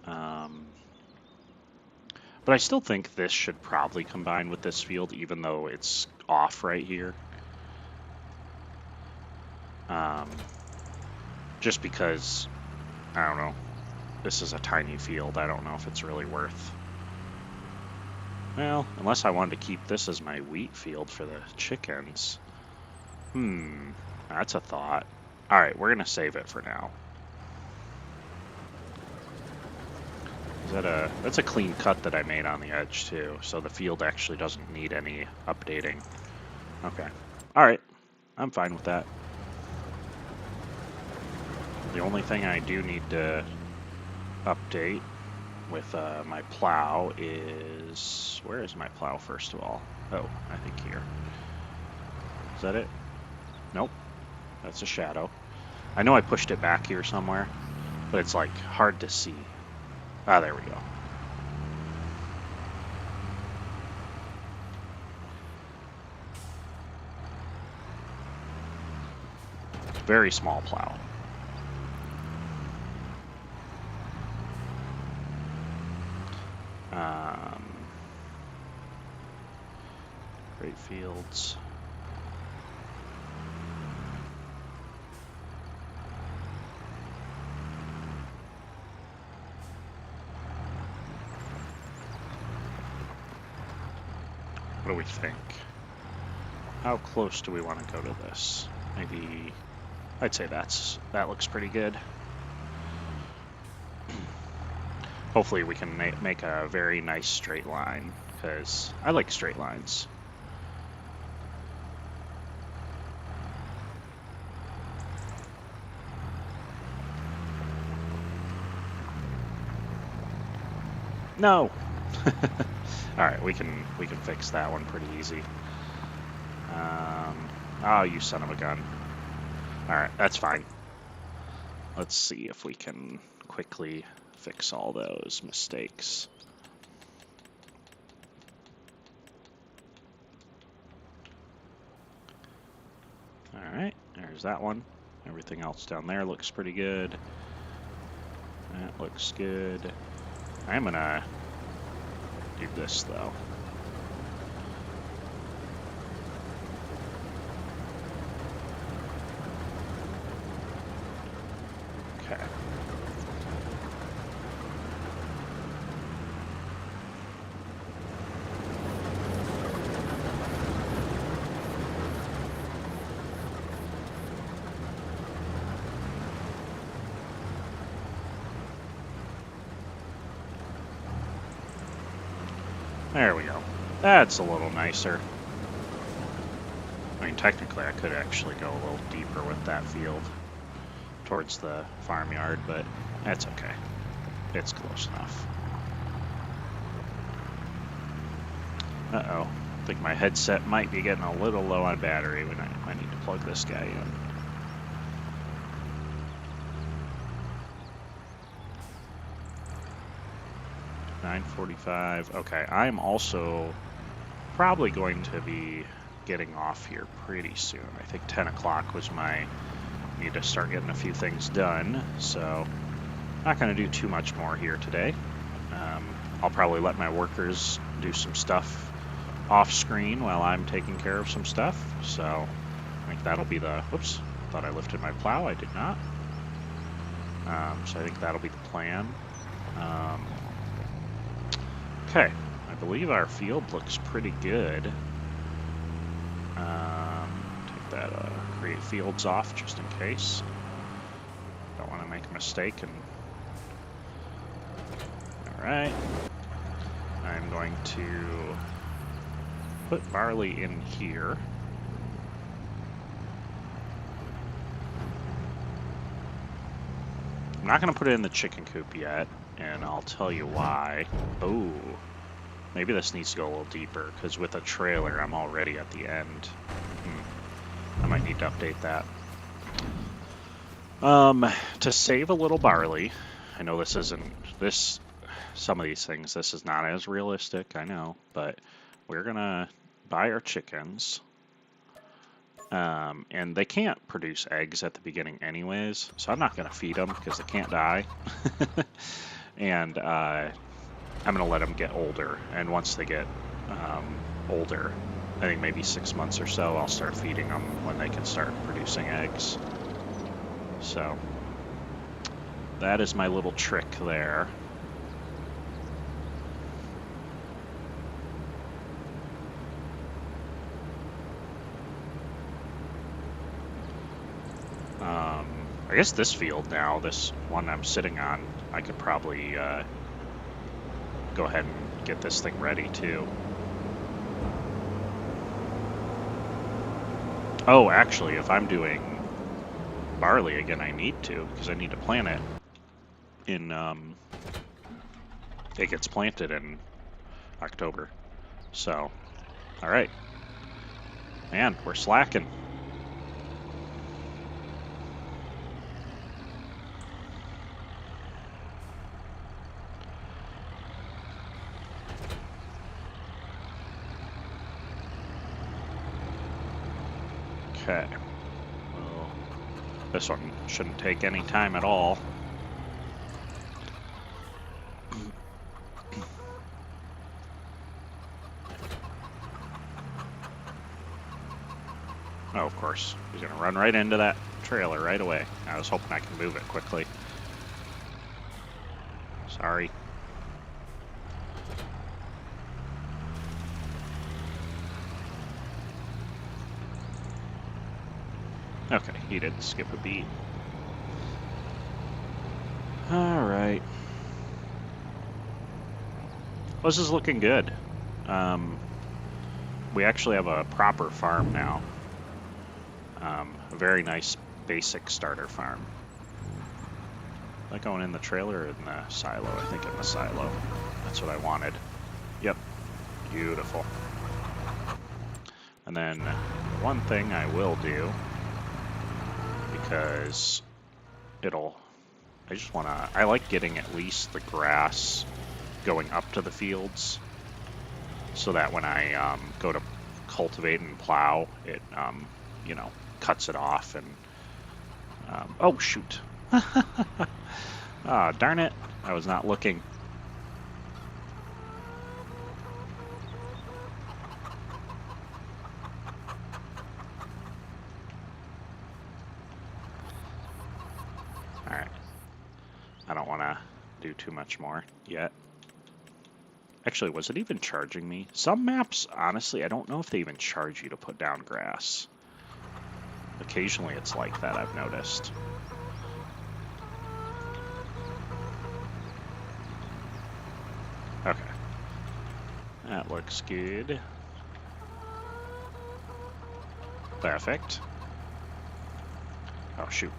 But I still think this should probably combine with this field, even though it's off right here. Just because, I don't know, this is a tiny field. I don't know if it's really worth. Well, unless I wanted to keep this as my wheat field for the chickens. That's a thought. Alright, we're going to save it for now. That's a clean cut that I made on the edge too, so the field actually doesn't need any updating. Okay. Alright. I'm fine with that. The only thing I do need to update with my plow is... Where is my plow, first of all? Oh, I think here. Is that it? Nope. That's a shadow. I know I pushed it back here somewhere, but it's like hard to see. Ah, there we go. Very small plow. Great fields. What do we think? How close do we want to go to this? Maybe, I'd say that looks pretty good. Hopefully we can make a very nice straight line, because I like straight lines. No! Alright, we can fix that one pretty easy. Oh, you son of a gun. Alright, that's fine. Let's see if we can quickly fix all those mistakes. Alright, there's that one. Everything else down there looks pretty good. That looks good. I'm gonna do this though. Okay. There we go. That's a little nicer. I mean, technically I could actually go a little deeper with that field towards the farmyard, but that's okay. It's close enough. Uh-oh. I think my headset might be getting a little low on battery when I need to plug this guy in. $9:45. Okay, I'm also probably going to be getting off here pretty soon. I think 10 o'clock was my... Need to start getting a few things done, so not going to do too much more here today. I'll probably let my workers do some stuff off screen while I'm taking care of some stuff, so I think that'll be the... Whoops, thought I lifted my plow, I did not. So I think that'll be the plan. Okay, I believe our field looks pretty good. Take that create fields off just in case. Don't want to make a mistake. And all right, I'm going to put barley in here. I'm not going to put it in the chicken coop yet, and I'll tell you why. Oh, maybe this needs to go a little deeper, because with a trailer, I'm already at the end. I might need to update that. To save a little barley, I know this isn't, some of these things, this is not as realistic, I know, but we're going to buy our chickens. And they can't produce eggs at the beginning anyways, so I'm not going to feed them because they can't die. And I'm going to let them get older, and once they get older, I think maybe 6 months or so, I'll start feeding them when they can start producing eggs. So that is my little trick there. I guess this field now, this one I'm sitting on, I could probably go ahead and get this thing ready too. Oh, actually, if I'm doing barley again, I need to, because I need to plant it in, it gets planted in October. So, all right. Man, we're slacking. Okay. Well, this one shouldn't take any time at all. Oh, of course. He's going to run right into that trailer right away. I was hoping I could move it quickly. Sorry. Okay, he didn't skip a beat. Alright. Well, this is looking good. We actually have a proper farm now. A very nice basic starter farm. Like going in the trailer or in the silo? I think in the silo. That's what I wanted. Yep. Beautiful. And then one thing I will do, because I like getting at least the grass going up to the fields, so that when I go to cultivate and plow, it, you know, cuts it off and, oh shoot. Ah, darn it. I was not looking. Alright. I don't want to do too much more yet. Actually, was it even charging me? Some maps, honestly, I don't know if they even charge you to put down grass. Occasionally it's like that, I've noticed. Okay. That looks good. Perfect. Oh, shoot.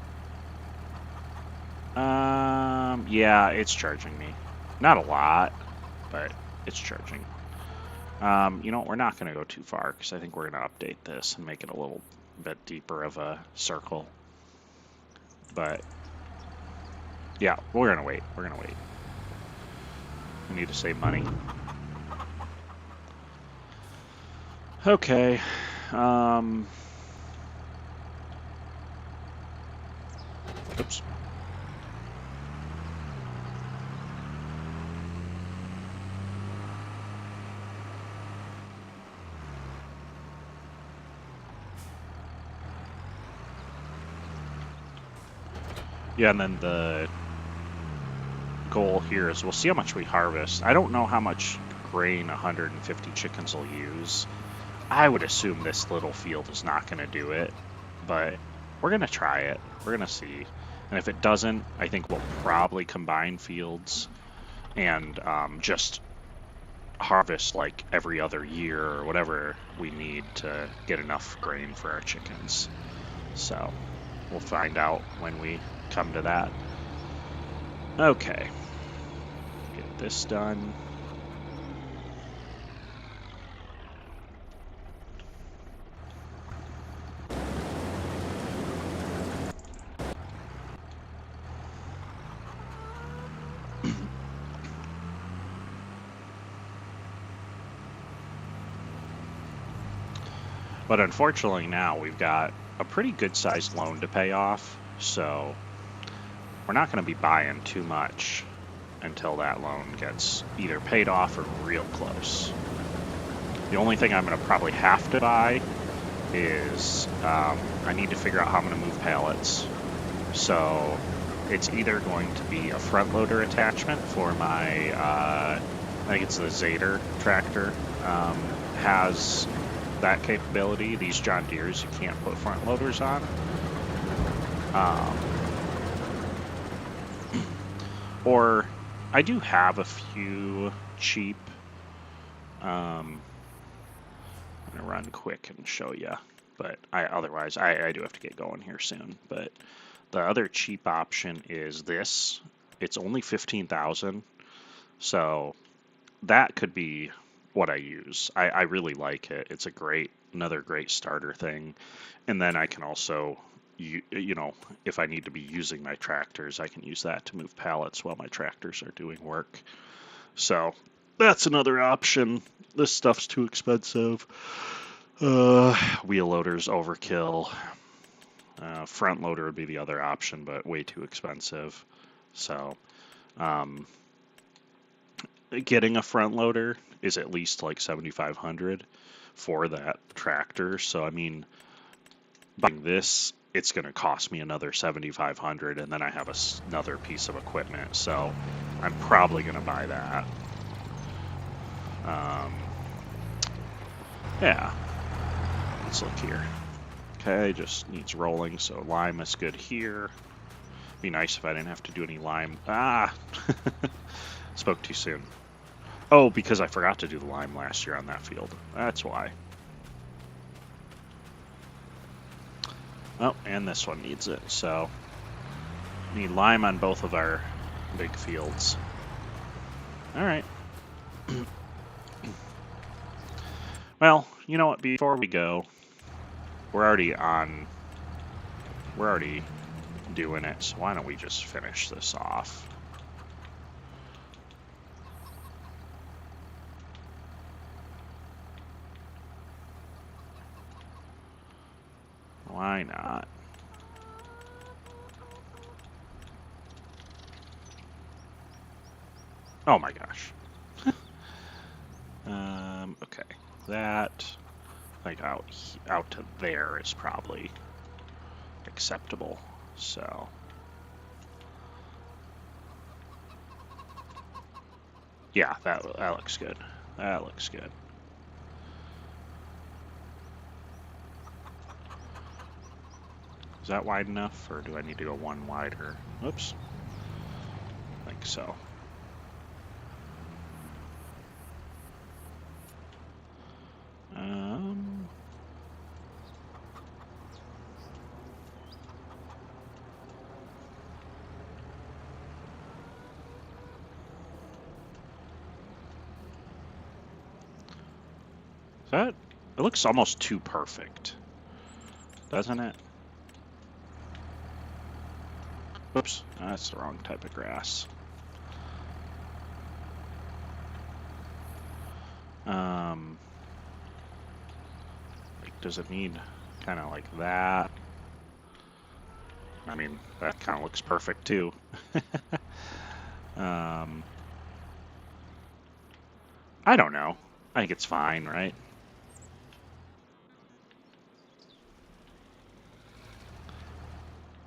Yeah, it's charging me. Not a lot, but it's charging. You know what, we're not going to go too far, because I think we're going to update this and make it a little bit deeper of a circle. But, yeah, we're going to wait. We're going to wait. We need to save money. Okay. Oops. Yeah, and then the goal here is we'll see how much we harvest. I don't know how much grain 150 chickens will use. I would assume this little field is not going to do it, but we're going to try it. We're going to see. And if it doesn't, I think we'll probably combine fields and just harvest like every other year or whatever we need to get enough grain for our chickens. So we'll find out when we come to that. Okay. Get this done. But unfortunately now we've got a pretty good sized loan to pay off, so we're not going to be buying too much until that loan gets either paid off or real close. The only thing I'm going to probably have to buy is I need to figure out how I'm going to move pallets. So it's either going to be a front loader attachment for my, I think it's the Zader tractor, has that capability. These John Deeres you can't put front loaders on. Or I do have a few cheap. I'm going to run quick and show you. But otherwise, I do have to get going here soon. But the other cheap option is this. It's only 15,000. So that could be what I use. I really like it. It's another great starter thing. And then I can also, you know, if I need to be using my tractors, I can use that to move pallets while my tractors are doing work. So that's another option. This stuff's too expensive. Wheel loader's overkill. Front loader would be the other option, but way too expensive. So getting a front loader is at least like 7,500 for that tractor. So I mean, buying this, it's going to cost me another 7,500, and then I have another piece of equipment. So I'm probably going to buy that. Yeah. Let's look here. Okay, just needs rolling, so lime is good here. Be nice if I didn't have to do any lime. Ah! Spoke too soon. Oh, because I forgot to do the lime last year on that field. That's why. Oh, and this one needs it, so need lime on both of our big fields. Alright. Well, you know what, before we go, we're already doing it, so why don't we just finish this off? Why not? Oh my gosh. Okay, that like out to there is probably acceptable. So yeah, that looks good. That looks good. Is that wide enough, or do I need to go one wider? Oops. I think so. It looks almost too perfect, doesn't it? Oops, that's the wrong type of grass. Does it need kind of like that? I mean, that kind of looks perfect too. I don't know. I think it's fine, right?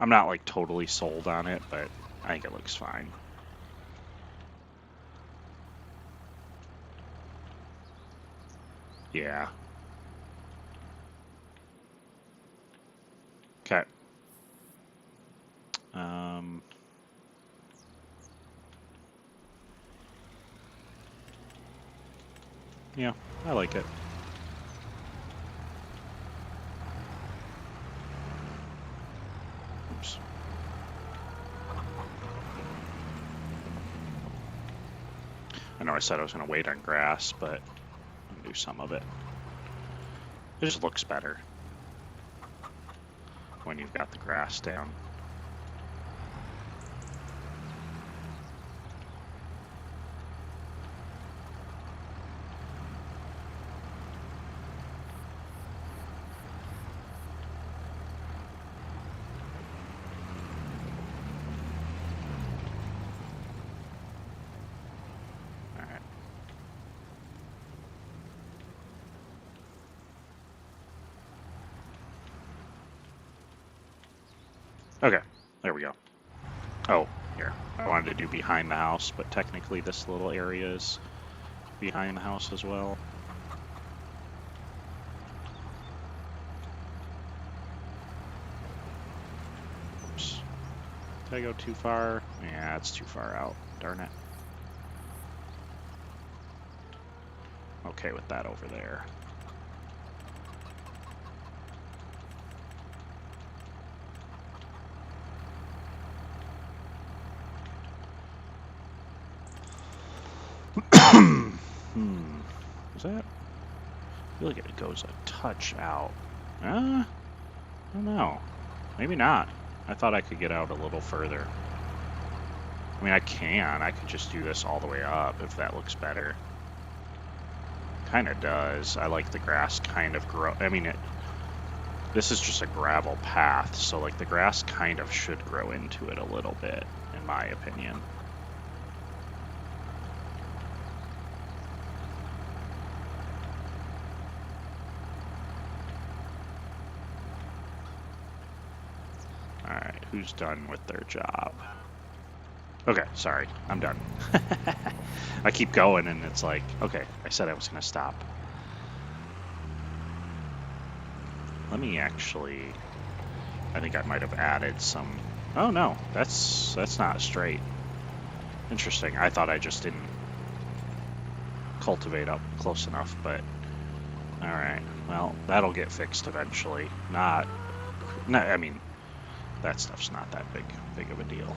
I'm not like totally sold on it, but I think it looks fine. Yeah. Okay. Yeah, I like it. Oops. I know I said I was going to wait on grass, but I'm going to do some of it. It just looks better when you've got the grass down. Okay, there we go. Oh, here. I wanted to do behind the house, but technically this little area is behind the house as well. Oops. Did I go too far? Yeah, it's too far out. Darn it. okay with that over there. Is that? I feel like it goes a touch out. I don't know. Maybe not. I thought I could get out a little further. I mean, I can. I could just do this all the way up if that looks better. Kind of does. I like the grass kind of grow. I mean, this is just a gravel path, so like the grass kind of should grow into it a little bit, in my opinion. Alright, who's done with their job? Okay, sorry, I'm done. I keep going and it's like, okay, I said I was going to stop. Let me actually, I think I might have added some, oh no, that's not straight. Interesting, I thought I just didn't cultivate up close enough, but alright, well, that'll get fixed eventually. No, I mean, that stuff's not that big of a deal.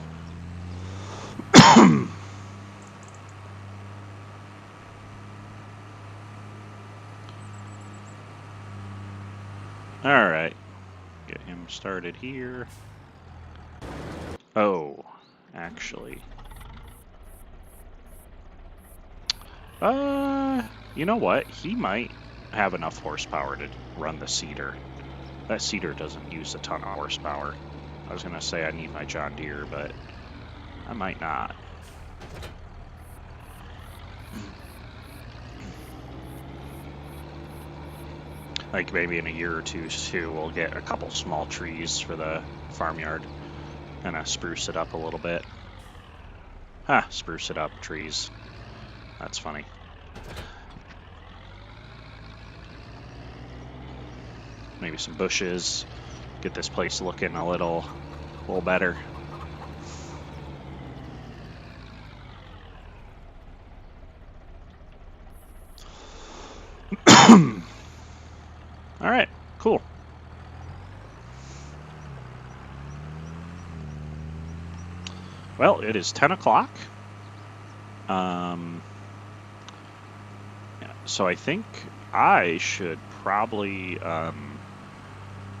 Alright, get him started here. Oh, actually. You know what? He might have enough horsepower to run the seeder. That seeder doesn't use a ton of horsepower. I was gonna say I need my John Deere, but I might not. Like maybe in a year or two, we'll get a couple small trees for the farmyard. Kind of spruce it up a little bit. Ha, spruce it up, trees. That's funny. Maybe some bushes. Get this place looking a little better. All right, cool. Well, it is 10 o'clock. So I think I should probably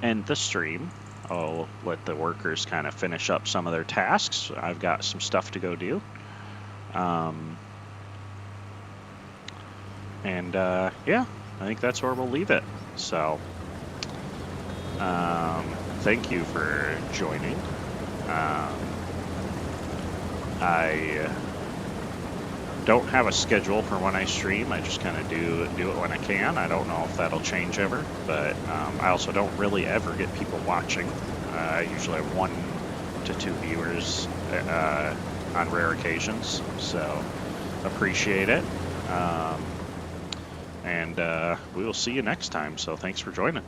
end the stream. I'll let the workers kind of finish up some of their tasks. I've got some stuff to go do. Yeah, I think that's where we'll leave it. So, thank you for joining. I don't have a schedule for when I stream. I just kind of do it when I can. I don't know if that'll change ever, but I also don't really ever get people watching. I usually have 1 to 2 viewers on rare occasions, so appreciate it. And we will see you next time, so thanks for joining.